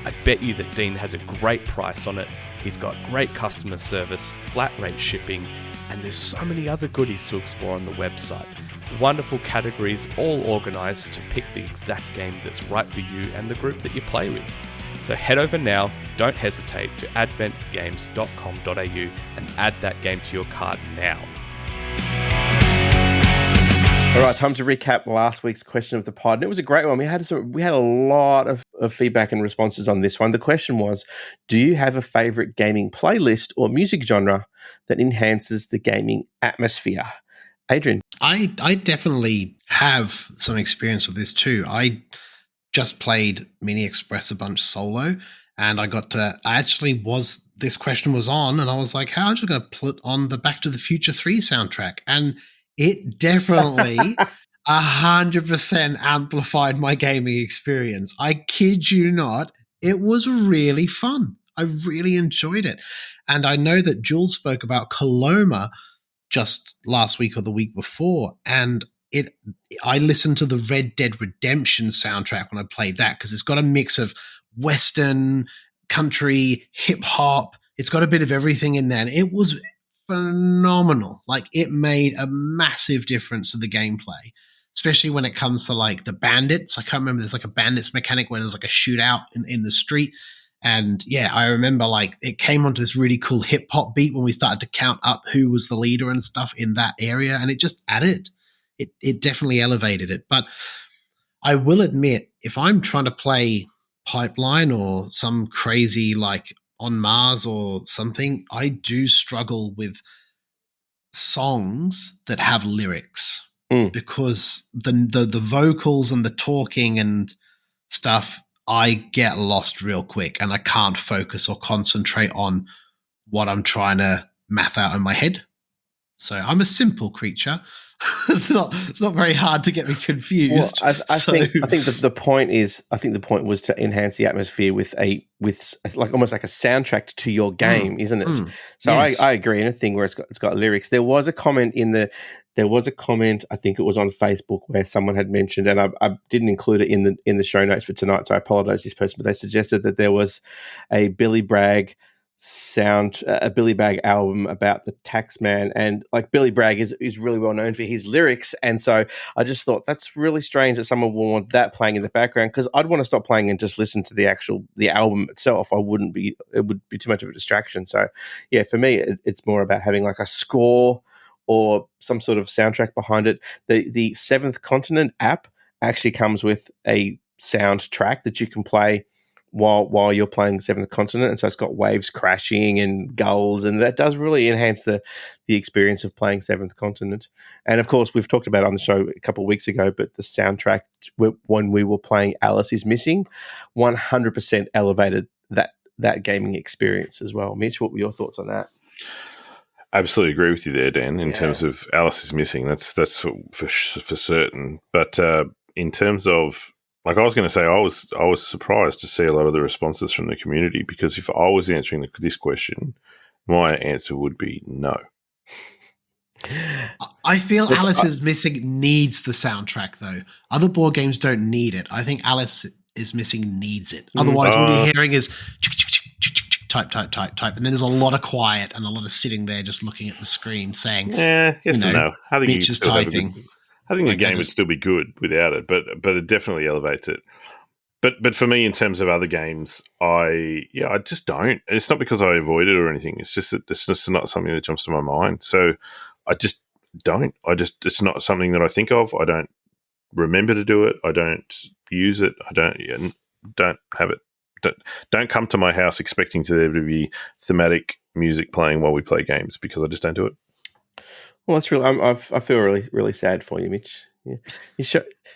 I bet you that Dean has a great price on it, he's got great customer service, flat rate shipping, and there's so many other goodies to explore on the website. Wonderful categories all organised to pick the exact game that's right for you and the group that you play with. So head over now, don't hesitate, to adventgames.com.au and add that game to your cart now. All right, time to recap last week's question of the pod. And it was a great one. We had a lot of feedback and responses on this one. The question was, do you have a favourite gaming playlist or music genre that enhances the gaming atmosphere? Adrian? I definitely have some experience with this too. I just played Mini Express a bunch solo, and this question was on, and I was like, how am I going to put on the Back to the Future 3 soundtrack? And it definitely 100% amplified my gaming experience. I kid you not. It was really fun. I really enjoyed it. And I know that Jules spoke about Coloma just last week or the week before, and I listened to the Red Dead Redemption soundtrack when I played that, because it's got a mix of Western, country, hip-hop. It's got a bit of everything in there, and it was phenomenal. Like, it made a massive difference to the gameplay, especially when it comes to like the bandits. I can't remember, there's like a bandits mechanic where there's like a shootout in the street. And yeah, I remember like it came onto this really cool hip hop beat when we started to count up who was the leader and stuff in that area. And it just added, it definitely elevated it. But I will admit, if I'm trying to play Pipeline or some crazy like On Mars or something, I do struggle with songs that have lyrics because the vocals and the talking and stuff, I get lost real quick and I can't focus or concentrate on what I'm trying to math out in my head. So I'm a simple creature. It's not very hard to get me confused. Well, I think that the point was to enhance the atmosphere with like almost like a soundtrack to your game, isn't it? So yes. I agree. In a thing where it's got lyrics. There was a comment I think it was on Facebook where someone had mentioned, and I didn't include it in the show notes for tonight, so I apologize to this person, but they suggested that there was a Billy Bragg album about the taxman, and like Billy Bragg is really well known for his lyrics, and so I just thought that's really strange that someone will want that playing in the background, because I'd want to stop playing and just listen to the album itself. It would be too much of a distraction. So yeah, for me it's more about having like a score or some sort of soundtrack behind it. The Seventh Continent app actually comes with a soundtrack that you can play while you're playing Seventh Continent, and so it's got waves crashing and gulls, and that does really enhance the experience of playing Seventh Continent. And of course, we've talked about it on the show a couple of weeks ago, but the soundtrack when we were playing Alice is Missing 100% elevated that gaming experience as well. Mitch, what were your thoughts on that? Absolutely agree with you there, Dan. In terms of Alice is Missing, that's for certain. But in terms of, like, I was going to say, I was surprised to see a lot of the responses from the community, because if I was answering this question, my answer would be no. I feel Alice is Missing needs the soundtrack, though. Other board games don't need it. I think Alice is Missing needs it. Otherwise, what you're hearing is type, and then there's a lot of quiet and a lot of sitting there just looking at the screen saying, yes and no. I think Mitch is typing. I think the game would still be good without it, but it definitely elevates it. But for me, in terms of other games, I just don't. It's not because I avoid it or anything. It's just that it's just not something that jumps to my mind. So I just don't. It's not something that I think of. I don't remember to do it. I don't use it. I don't have it. Don't come to my house expecting there to be thematic music playing while we play games, because I just don't do it. Well, that's really. I feel really, really sad for you, Mitch. Yeah. You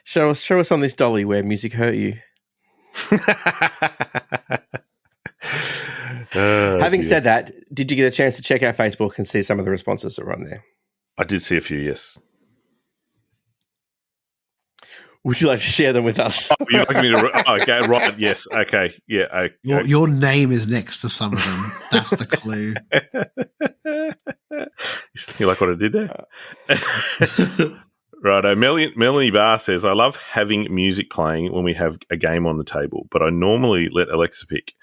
show us on this dolly where music hurt you. Having said that, did you get a chance to check out Facebook and see some of the responses that are on there? I did see a few, yes. Would you like to share them with us? You'd like me to? Okay, right. Yes. Okay. Yeah. Your name is next to some of them. That's the clue. You like what I did there? Righto. Melanie Barr says, I love having music playing when we have a game on the table, but I normally let Alexa pick.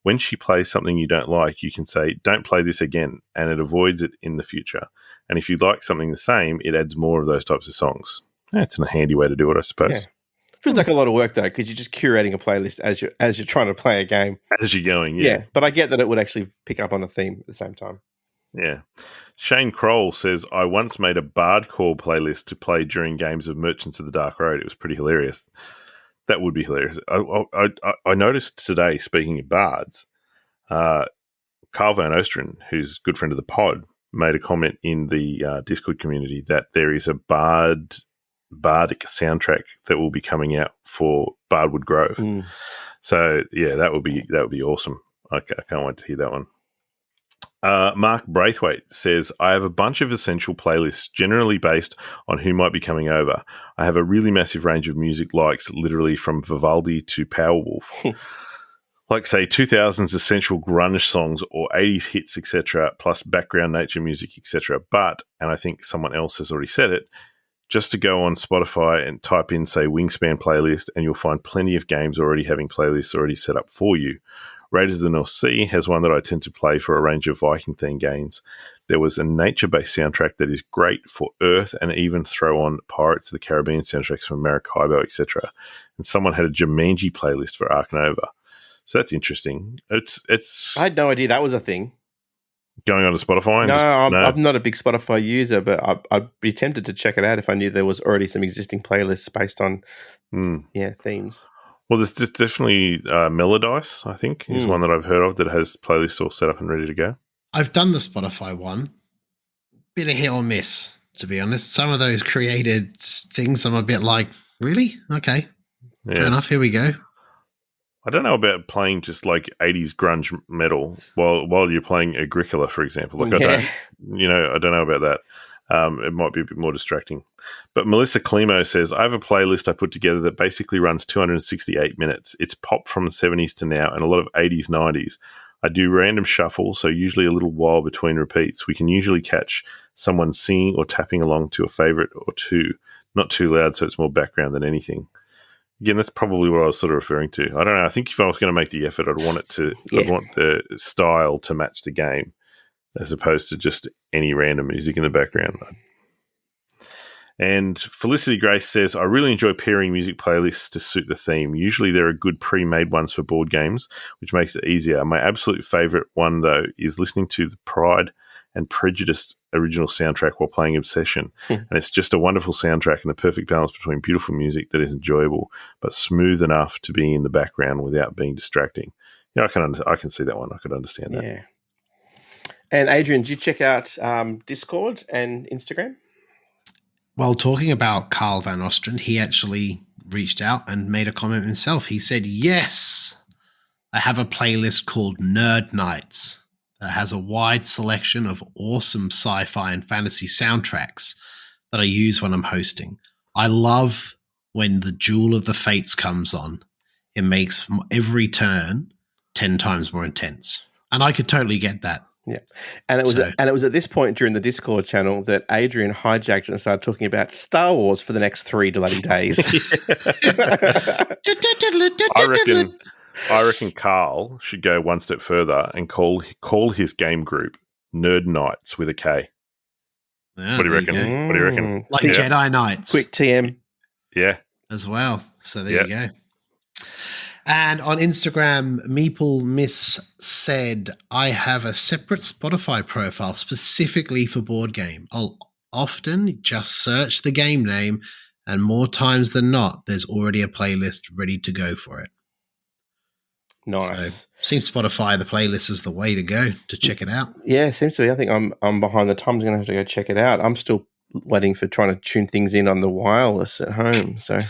When she plays something you don't like, you can say, don't play this again, and it avoids it in the future. And if you like something the same, it adds more of those types of songs. That's a handy way to do it, I suppose. Yeah. Feels like a lot of work, though, because you're just curating a playlist as you're trying to play a game. As you're going, yeah. But I get that it would actually pick up on a theme at the same time. Yeah. Shane Kroll says, I once made a Bardcore playlist to play during games of Merchants of the Dark Road. It was pretty hilarious. That would be hilarious. I noticed today, speaking of bards, Carl Van Osteren, who's a good friend of the pod, made a comment in the Discord community that there is a bardic soundtrack that will be coming out for Bardwood Grove. So yeah, that would be awesome. I can't wait to hear that one. Mark Braithwaite says, I have a bunch of essential playlists generally based on who might be coming over. I have a really massive range of music likes, literally from Vivaldi to Powerwolf. Like, say, 2000s essential grunge songs or 80s hits, etc., plus background nature music, etc. But, and I think someone else has already said it, just to go on Spotify and type in, say, Wingspan playlist, and you'll find plenty of games already having playlists already set up for you. Raiders of the North Sea has one that I tend to play for a range of Viking-themed games. There was a nature-based soundtrack that is great for Earth, and even throw on Pirates of the Caribbean soundtracks from Maracaibo, etc. And someone had a Jumanji playlist for Ark Nova. So that's interesting. It's. I had no idea that was a thing. Going on to Spotify? I'm not a big Spotify user, but I'd be tempted to check it out if I knew there was already some existing playlists based on themes. Well, there's definitely Melodice, I think, is one that I've heard of that has playlists all set up and ready to go. I've done the Spotify one. Bit of hit or miss, to be honest. Some of those created things I'm a bit like, really? Okay. Yeah. Fair enough, here we go. I don't know about playing just like 80s grunge metal while you're playing Agricola, for example. Like I don't know about that. It might be a bit more distracting. But Melissa Climo says, I have a playlist I put together that basically runs 268 minutes. It's pop from the 70s to now and a lot of 80s, 90s. I do random shuffle, so usually a little while between repeats. We can usually catch someone singing or tapping along to a favourite or two. Not too loud, so it's more background than anything. Again, that's probably what I was sort of referring to. I don't know. I think if I was going to make the effort, I'd want the style to match the game as opposed to just any random music in the background. And Felicity Grace says, I really enjoy pairing music playlists to suit the theme. Usually there are good pre-made ones for board games, which makes it easier. My absolute favourite one, though, is listening to the Pride and Prejudice original soundtrack while playing Obsession. And it's just a wonderful soundtrack and the perfect balance between beautiful music that is enjoyable but smooth enough to be in the background without being distracting. Yeah, I can see that one. I could understand that. Yeah. And Adrian, did you check out Discord and Instagram? Well, talking about Carl Van Ostrand, he actually reached out and made a comment himself. He said, yes, I have a playlist called Nerd Nights that has a wide selection of awesome sci-fi and fantasy soundtracks that I use when I'm hosting. I love when the Jewel of the Fates comes on. It makes every turn 10 times more intense. And I could totally get that. Yeah, and it was at this point during the Discord channel that Adrian hijacked it and started talking about Star Wars for the next 3 bloody days. I reckon Carl should go one step further and call his game group Nerd Knights with a K. Yeah, what do you reckon? What do you reckon? Like Jedi Knights. Quick TM. Yeah. As well. So there you go. And on Instagram, Meeple Miss said, I have a separate Spotify profile specifically for board game. I'll often just search the game name, and more times than not, there's already a playlist ready to go for it. Nice. So, seems Spotify, the playlist is the way to go to check it out. Yeah, seems to be. I think I'm behind the times. I'm going to have to go check it out. I'm still waiting for trying to tune things in on the wireless at home, so...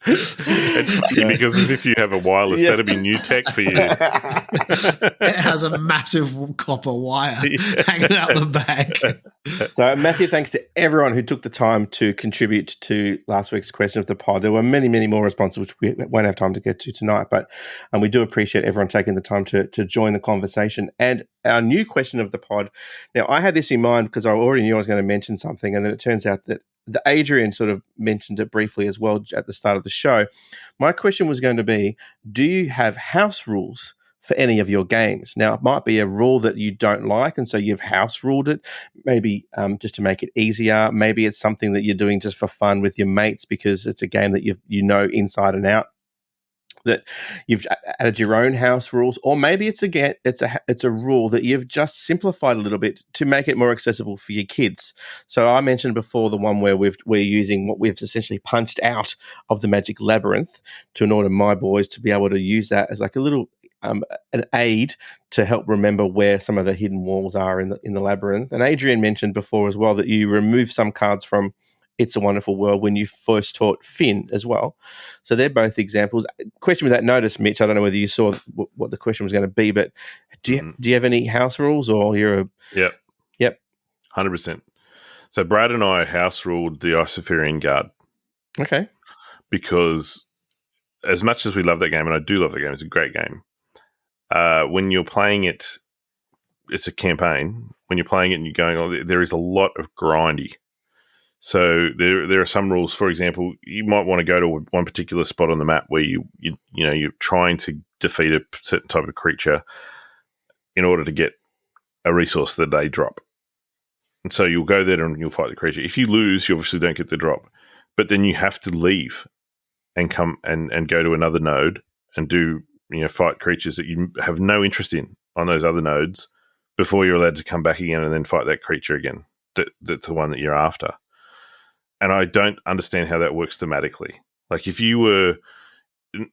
It's funny because as if you have a wireless, that'd be new tech for you. It has a massive copper wire hanging out the back. So massive thanks to everyone who took the time to contribute to last week's question of the pod. There were many, many more responses, which we won't have time to get to tonight, but we do appreciate everyone taking the time to join the conversation. And our new question of the pod, now I had this in mind because I already knew I was going to mention something, and then it turns out that Adrian sort of mentioned it briefly as well at the start of the show. My question was going to be, do you have house rules for any of your games? Now, it might be a rule that you don't like, and so you've house ruled it, maybe just to make it easier. Maybe it's something that you're doing just for fun with your mates because it's a game that you know inside and out, that you've added your own house rules, or maybe it's a rule that you've just simplified a little bit to make it more accessible for your kids. So I mentioned before the one where we're using what we've essentially punched out of the Magic Labyrinth in order my boys to be able to use that as like a little an aid to help remember where some of the hidden walls are in the labyrinth. And Adrian mentioned before as well that you remove some cards from It's a Wonderful World when you first taught Finn as well. So they're both examples. Question without notice, Mitch, I don't know whether you saw what the question was going to be, but do you have any house rules, or you're a... Yep. 100%. So Brad and I house ruled the Isofarian Guard. Okay. Because as much as we love that game, and I do love that game, it's a great game, when you're playing it, it's a campaign. When you're playing it and you're going, there is a lot of grindy. So there are some rules. For example, you might want to go to one particular spot on the map where you're trying to defeat a certain type of creature in order to get a resource that they drop. And so you'll go there and you'll fight the creature. If you lose, you obviously don't get the drop. But then you have to leave and come and go to another node and do fight creatures that you have no interest in on those other nodes before you're allowed to come back again and then fight that creature again. That's the one that you're after. And I don't understand how that works thematically. Like if you were...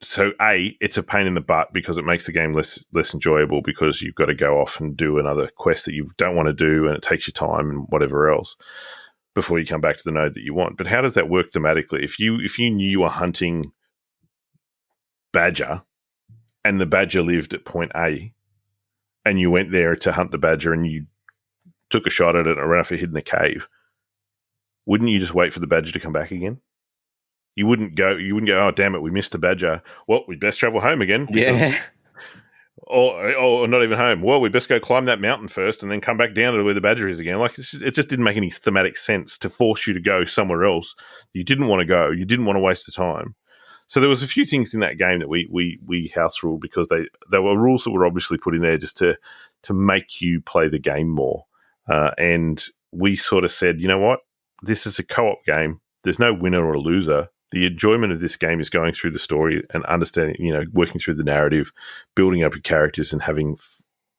So A, it's a pain in the butt because it makes the game less enjoyable because you've got to go off and do another quest that you don't want to do and it takes your time and whatever else before you come back to the node that you want. But how does that work thematically? If you knew you were hunting badger and the badger lived at point A and you went there to hunt the badger and you took a shot at it and ran off a hid in a cave, wouldn't you just wait for the badger to come back again? You wouldn't go, oh, damn it, we missed the badger. Well, we'd best travel home again. Yeah. Or not even home. Well, we best go climb that mountain first and then come back down to where the badger is again. Like, it just didn't make any thematic sense to force you to go somewhere else. You didn't want to go. You didn't want to waste the time. So there was a few things in that game that we house ruled because they were rules that were obviously put in there just to make you play the game more. And we sort of said, you know what? This is a co-op game. There's no winner or loser. The enjoyment of this game is going through the story and understanding, working through the narrative, building up your characters and having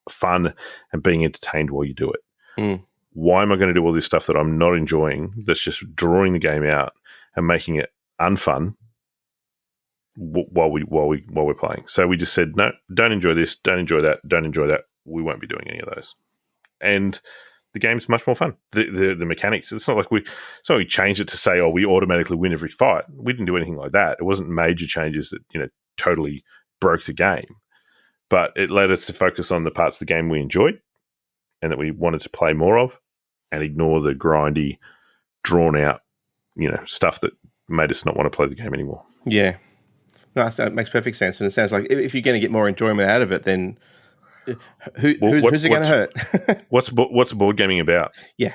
fun and being entertained while you do it. Mm. Why am I going to do all this stuff that I'm not enjoying, that's just drawing the game out and making it unfun while we're playing? So we just said, no, don't enjoy this, don't enjoy that, don't enjoy that. We won't be doing any of those. And the game's much more fun. The mechanics. It's not like we changed it to say, we automatically win every fight. We didn't do anything like that. It wasn't major changes that totally broke the game, but it led us to focus on the parts of the game we enjoyed and that we wanted to play more of, and ignore the grindy, drawn out, stuff that made us not want to play the game anymore. Yeah, no, that makes perfect sense. And it sounds like if you're going to get more enjoyment out of it, then who's it going to hurt? What's board gaming about? Yeah.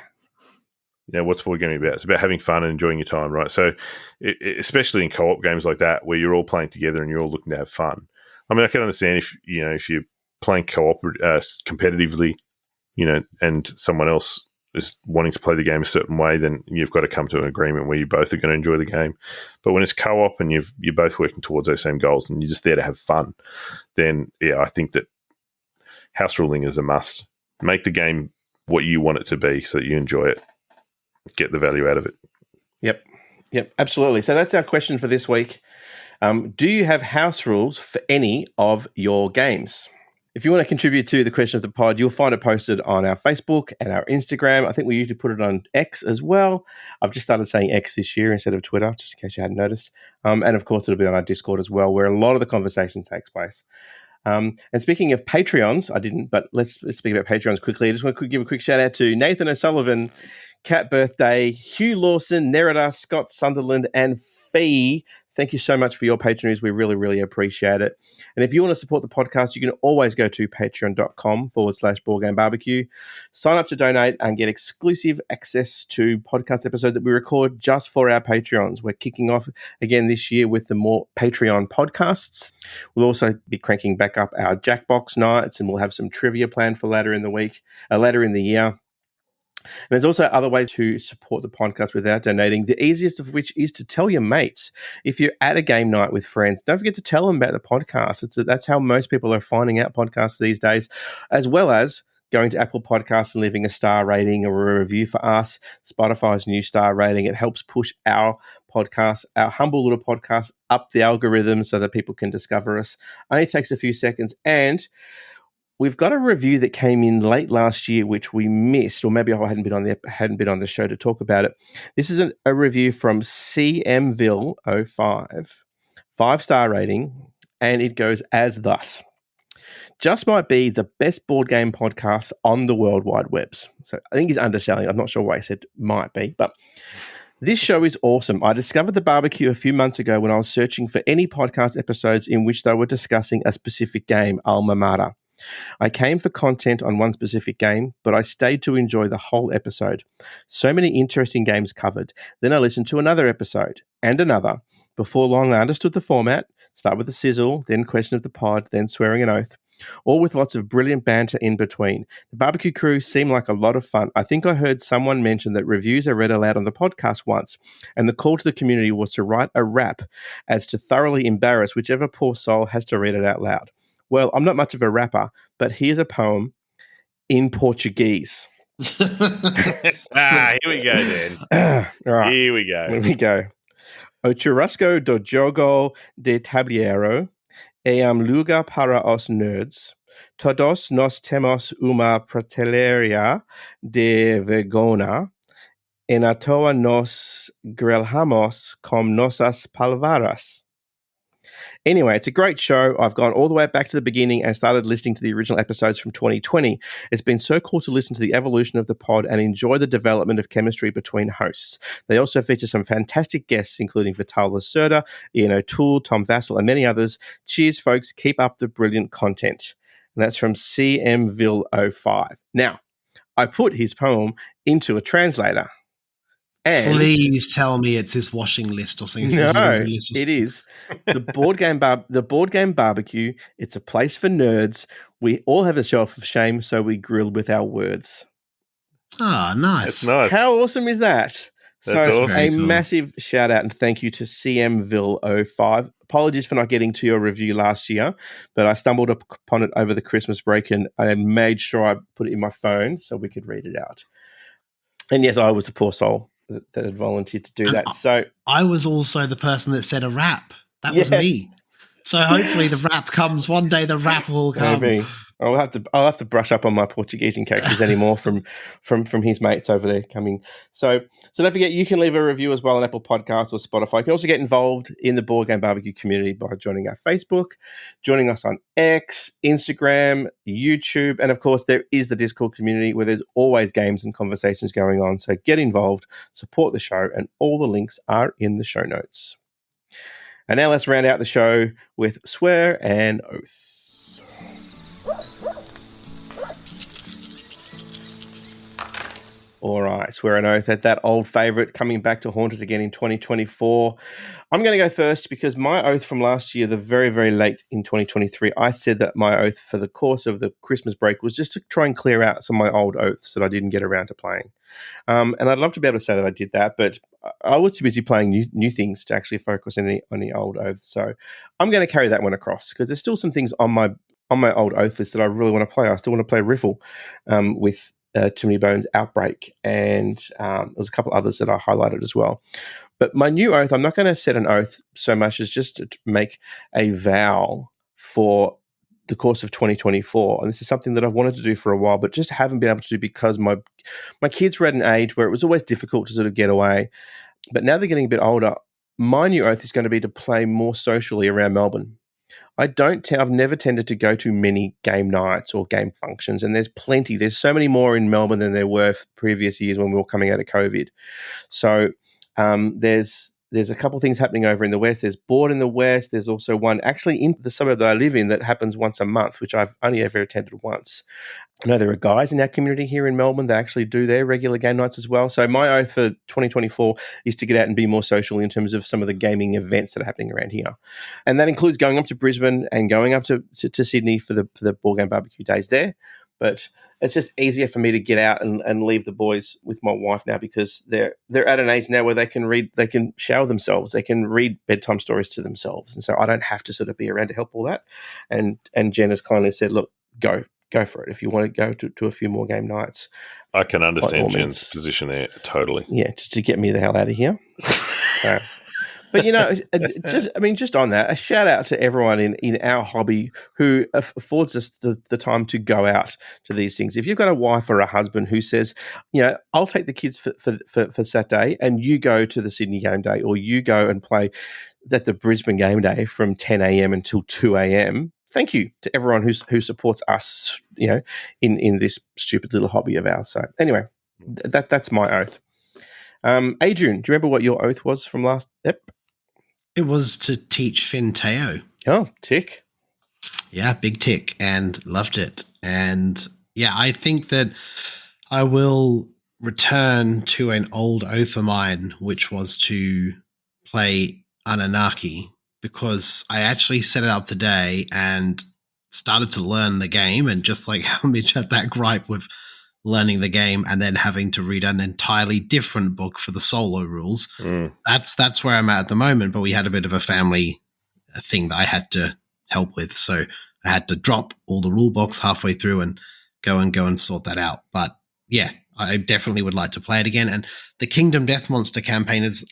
What's board gaming about? It's about having fun and enjoying your time, right? So especially in co-op games like that where you're all playing together and you're all looking to have fun. I mean, I can understand if you're playing co-op competitively, and someone else is wanting to play the game a certain way, then you've got to come to an agreement where you both are going to enjoy the game. But when it's co-op and you're both working towards those same goals and you're just there to have fun, then I think that house ruling is a must. Make the game what you want it to be so that you enjoy it. Get the value out of it. Yep, absolutely. So that's our question for this week. Do you have house rules for any of your games? If you want to contribute to the question of the pod, you'll find it posted on our Facebook and our Instagram. I think we usually put it on X as well. I've just started saying X this year instead of Twitter, just in case you hadn't noticed. And of course, it'll be on our Discord as well, where a lot of the conversation takes place. And speaking of Patreons, I didn't, but let's speak about Patreons quickly. I just want to give a quick shout out to Nathan O'Sullivan, Cat Birthday, Hugh Lawson, Nerida, Scott Sunderland, and Fee. Thank you so much for your patronage. We really, really appreciate it. And if you want to support the podcast, you can always go to patreon.com/Board Game BBQ. Sign up to donate and get exclusive access to podcast episodes that we record just for our Patreons. We're kicking off again this year with the more Patreon podcasts. We'll also be cranking back up our Jackbox nights, and we'll have some trivia planned for later in the year. And there's also other ways to support the podcast without donating, the easiest of which is to tell your mates. If you're at a game night with friends, don't forget to tell them about the podcast. That's how most people are finding out podcasts these days, as well as going to Apple Podcasts and leaving a star rating or a review for us, Spotify's new star rating. It helps push our podcast, our humble little podcast, up the algorithm so that people can discover us. Only takes a few seconds. And we've got a review that came in late last year, which we missed, or maybe I hadn't been on the show to talk about it. This is a review from CMville05, 5-star rating, and it goes as thus. Just might be the best board game podcast on the World Wide Webs. So I think he's underselling. I'm not sure why he said might be, but this show is awesome. I discovered the barbecue a few months ago when I was searching for any podcast episodes in which they were discussing a specific game, Alma Mater. I came for content on one specific game, but I stayed to enjoy the whole episode. So many interesting games covered. Then I listened to another episode and another. Before long, I understood the format. Start with the sizzle, then question of the pod, then swearing an oath. All with lots of brilliant banter in between. The barbecue crew seemed like a lot of fun. I think I heard someone mention that reviews are read aloud on the podcast once, and the call to the community was to write a rap as to thoroughly embarrass whichever poor soul has to read it out loud. Well, I'm not much of a rapper, but here's a poem in Portuguese. Here we go then. All right. Here we go. Here we go. O churrasco do jogo de tabuleiro é lugar para os nerds. Todos nós temos uma prateleira de vergonha e na toa nós grelhamos com nossas palavras. Anyway, it's a great show. I've gone all the way back to the beginning and started listening to the original episodes from 2020. It's been so cool to listen to the evolution of the pod and enjoy the development of chemistry between hosts. They also feature some fantastic guests, including Vital Lacerda, Ian O'Toole, Tom Vassell, and many others. Cheers, folks. Keep up the brilliant content. And that's from CMville05. Now, I put his poem into a translator. And please tell me it's his washing list or something. No, it is the Board Game BBQ. It's a place for nerds. We all have a shelf of shame, so we grill with our words. Ah, nice. That's nice. How awesome is that? That's awesome. A massive shout out and thank you to CMville05. Apologies for not getting to your review last year, but I stumbled upon it over the Christmas break and I made sure I put it in my phone so we could read it out. And yes, I was the poor soul that had volunteered to do that. So I was also the person that said a rap. That was me. So hopefully the rap comes one day. The rap will come. Maybe. I'll have to brush up on my Portuguese in case there's any more from his mates over there coming. So don't forget you can leave a review as well on Apple Podcasts or Spotify. You can also get involved in the Board Game BBQ community by joining our Facebook, joining us on X, Instagram, YouTube, and of course there is the Discord community where there's always games and conversations going on. So get involved, support the show, and all the links are in the show notes. And now let's round out the show with Swear and Oath. All right, Swear an Oath at that old favourite coming back to haunt us again in 2024. I'm going to go first because my oath from last year, the very, very late in 2023, I said that my oath for the course of the Christmas break was just to try and clear out some of my old oaths that I didn't get around to playing. And I'd love to be able to say that I did that, but I was too busy playing new things to actually focus on the old oaths. So I'm going to carry that one across because there's still some things on my old oath list that I really want to play. I still want to play Riffle with Too Many Bones Outbreak, and there's a couple others that I highlighted as well. But my new oath, I'm not going to set an oath so much as just to make a vow for the course of 2024. And this is something that I've wanted to do for a while, but just haven't been able to do because my kids were at an age where it was always difficult to sort of get away. But now they're getting a bit older. My new oath is going to be to play more socially around Melbourne. I've never tended to go to many game nights or game functions, and there's plenty. There's so many more in Melbourne than there were previous years when we were coming out of COVID. So there's a couple of things happening over in the West. There's Board in the West. There's also one actually in the suburb that I live in that happens once a month, which I've only ever attended once. I know there are guys in our community here in Melbourne that actually do their regular game nights as well. So my oath for 2024 is to get out and be more social in terms of some of the gaming events that are happening around here. And that includes going up to Brisbane and going up to Sydney for the Board Game BBQ days there. But it's just easier for me to get out and leave the boys with my wife now because they're at an age now where they can read, they can shower themselves, they can read bedtime stories to themselves. And so I don't have to sort of be around to help all that. And Jen has kindly said, look, go for it. If you want to go to a few more game nights. I can understand Jen's position there totally. Yeah, to get me the hell out of here. But, just on that, a shout out to everyone in our hobby who affords us the time to go out to these things. If you've got a wife or a husband who says, I'll take the kids for Saturday and you go to the Sydney game day or you go and play at the Brisbane game day from 10 a.m. until 2 a.m., thank you to everyone who supports us, in this stupid little hobby of ours. So anyway, that's my oath. Adrian, do you remember what your oath was from last ep? It was to teach Finn Teo. Oh, tick. Yeah, big tick, and loved it. And yeah, I think that I will return to an old oath of mine, which was to play Anunnaki, because I actually set it up today and started to learn the game, and just like how Mitch had that gripe with learning the game and then having to read an entirely different book for the solo rules. That's where I'm at the moment, but we had a bit of a family thing that I had to help with, so I had to drop all the rule books halfway through and go and sort that out. But yeah, I definitely would like to play it again. And the Kingdom Death Monster campaign is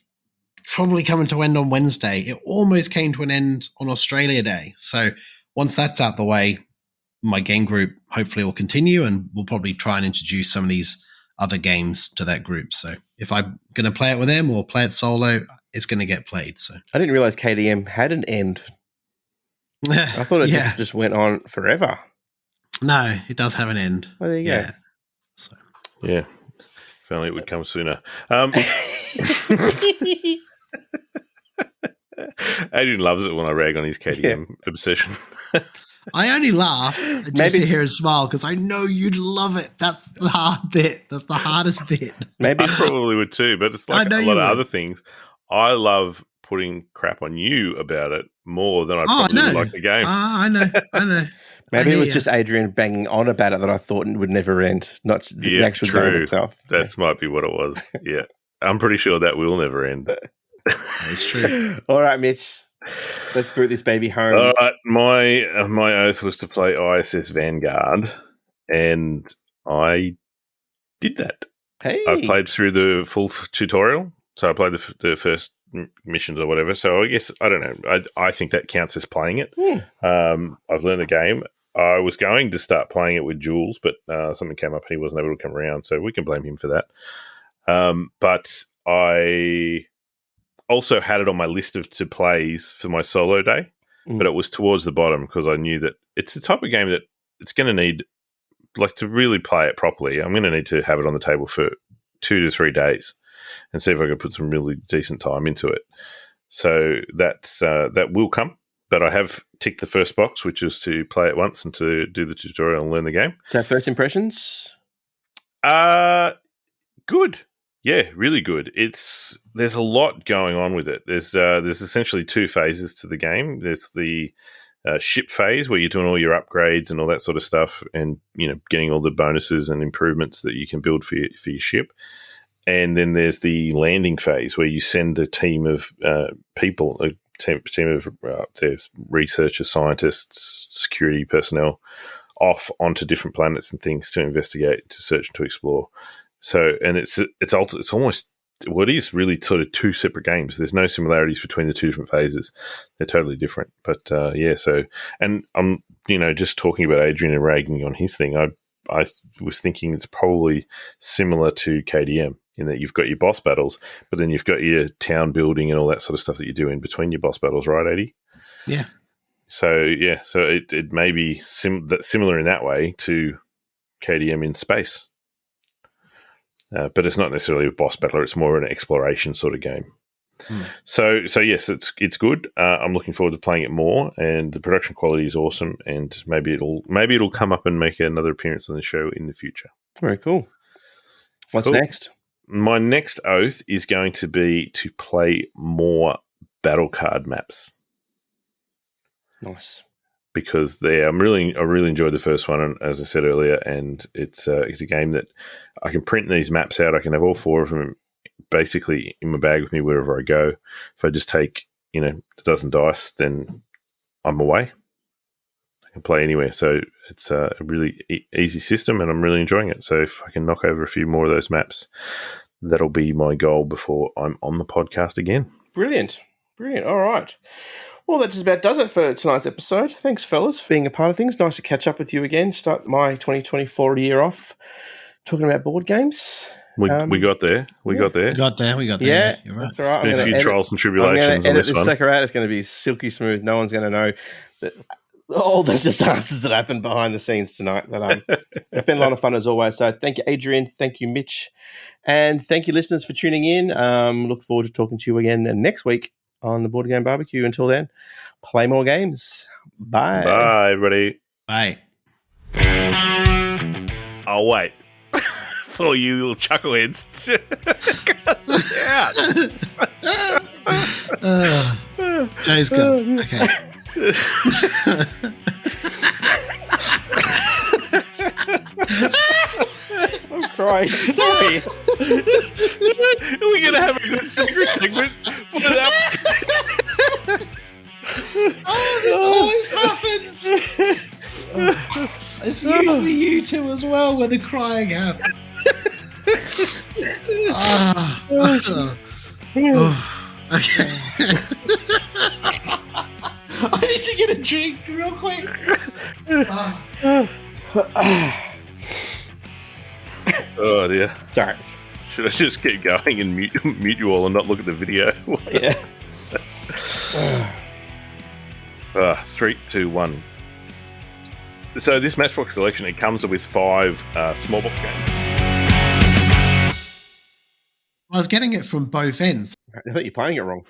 probably coming to end on Wednesday. It almost came to an end on Australia Day. So once that's out the way, my game group hopefully will continue, and we'll probably try and introduce some of these other games to that group. So if I'm going to play it with them or play it solo, it's going to get played. So I didn't realize KDM had an end I thought it just went on forever. No, it does have an end. Well, there you go. So. Yeah. If only it would come sooner. Adrian loves it when I rag on his KDM obsession. I only laugh and just sit here and smile because I know you'd love it. That's the hard bit. That's the hardest bit. Maybe I probably would too, but it's like a lot of other things. I love putting crap on you about it more than I probably would like the game. I know. Maybe it was just Adrian banging on about it that I thought would never end, not the actual game itself. That might be what it was. Yeah. I'm pretty sure that will never end. That's true. All right, Mitch. Let's boot this baby home. All right. My oath was to play ISS Vanguard, and I did that. Hey. I've played through the full tutorial, so I played the first missions or whatever. So I guess, I don't know. I think that counts as playing it. I've learned the game. I was going to start playing it with Jules, but something came up and he wasn't able to come around, so we can blame him for that. But I also had it on my list of to plays for my solo day, but it was towards the bottom because I knew that it's the type of game that it's going to need, like, to really play it properly. I'm going to need to have it on the table for 2 to 3 days and see if I can put some really decent time into it. So that will come. But I have ticked the first box, which is to play it once and to do the tutorial and learn the game. So first impressions? Good. Yeah, really good. There's a lot going on with it. There's essentially 2 phases to the game. There's the ship phase where you're doing all your upgrades and all that sort of stuff, and getting all the bonuses and improvements that you can build for your ship. And then there's the landing phase where you send a team of people, a team of there's researchers, scientists, security personnel off onto different planets and things to investigate, to search, and to explore. So, and it's almost, well, it is really sort of 2 separate games. There's no similarities between the 2 different phases. They're totally different. But so, and I'm, just talking about Adrian and ragging on his thing. I was thinking it's probably similar to KDM in that you've got your boss battles, but then you've got your town building and all that sort of stuff that you do in between your boss battles, right, Adi? Yeah. So it may be similar in that way to KDM in space. But it's not necessarily a boss battler. It's more an exploration sort of game. So yes, it's good. I'm looking forward to playing it more, and the production quality is awesome. And maybe it'll come up and make another appearance on the show in the future. Very cool. What's next? My next oath is going to be to play more battle card maps. Nice. Because I really enjoyed the first one, and as I said earlier, and it's a game that I can print these maps out. I can have all 4 of them basically in my bag with me wherever I go. If I just take a dozen dice, then I'm away. I can play anywhere. So it's a really easy system, and I'm really enjoying it. So if I can knock over a few more of those maps, that'll be my goal before I'm on the podcast again. Brilliant. All right. Well, that just about does it for tonight's episode. Thanks, fellas, for being a part of things. Nice to catch up with you again. Start my 2024 year off talking about board games. We got there. We got there. Yeah, you're right. That's all right. It's been a few trials and tribulations on this one. Sucker out. It's going to be silky smooth. No one's going to know that all the disasters that happened behind the scenes tonight. But it's been a lot of fun as always. So thank you, Adrian. Thank you, Mitch. And thank you, listeners, for tuning in. Look forward to talking to you again next week on the Board Game BBQ. Until then, play more games. Bye. Bye, everybody. Bye. I'll wait for you little chuckleheads. Jay's gone. Okay. I'm crying. Sorry. We're going to have a good secret segment. Put it up. This always happens. It's usually you two as well when the crying happens. Okay. I need to get a drink real quick. Oh dear. Sorry. Should I just keep going and mute you all and not look at the video? Yeah. 3, 2, 1. So this Matchbox collection, it comes with 5 small box games. I was getting it from both ends. I think you're playing it wrong.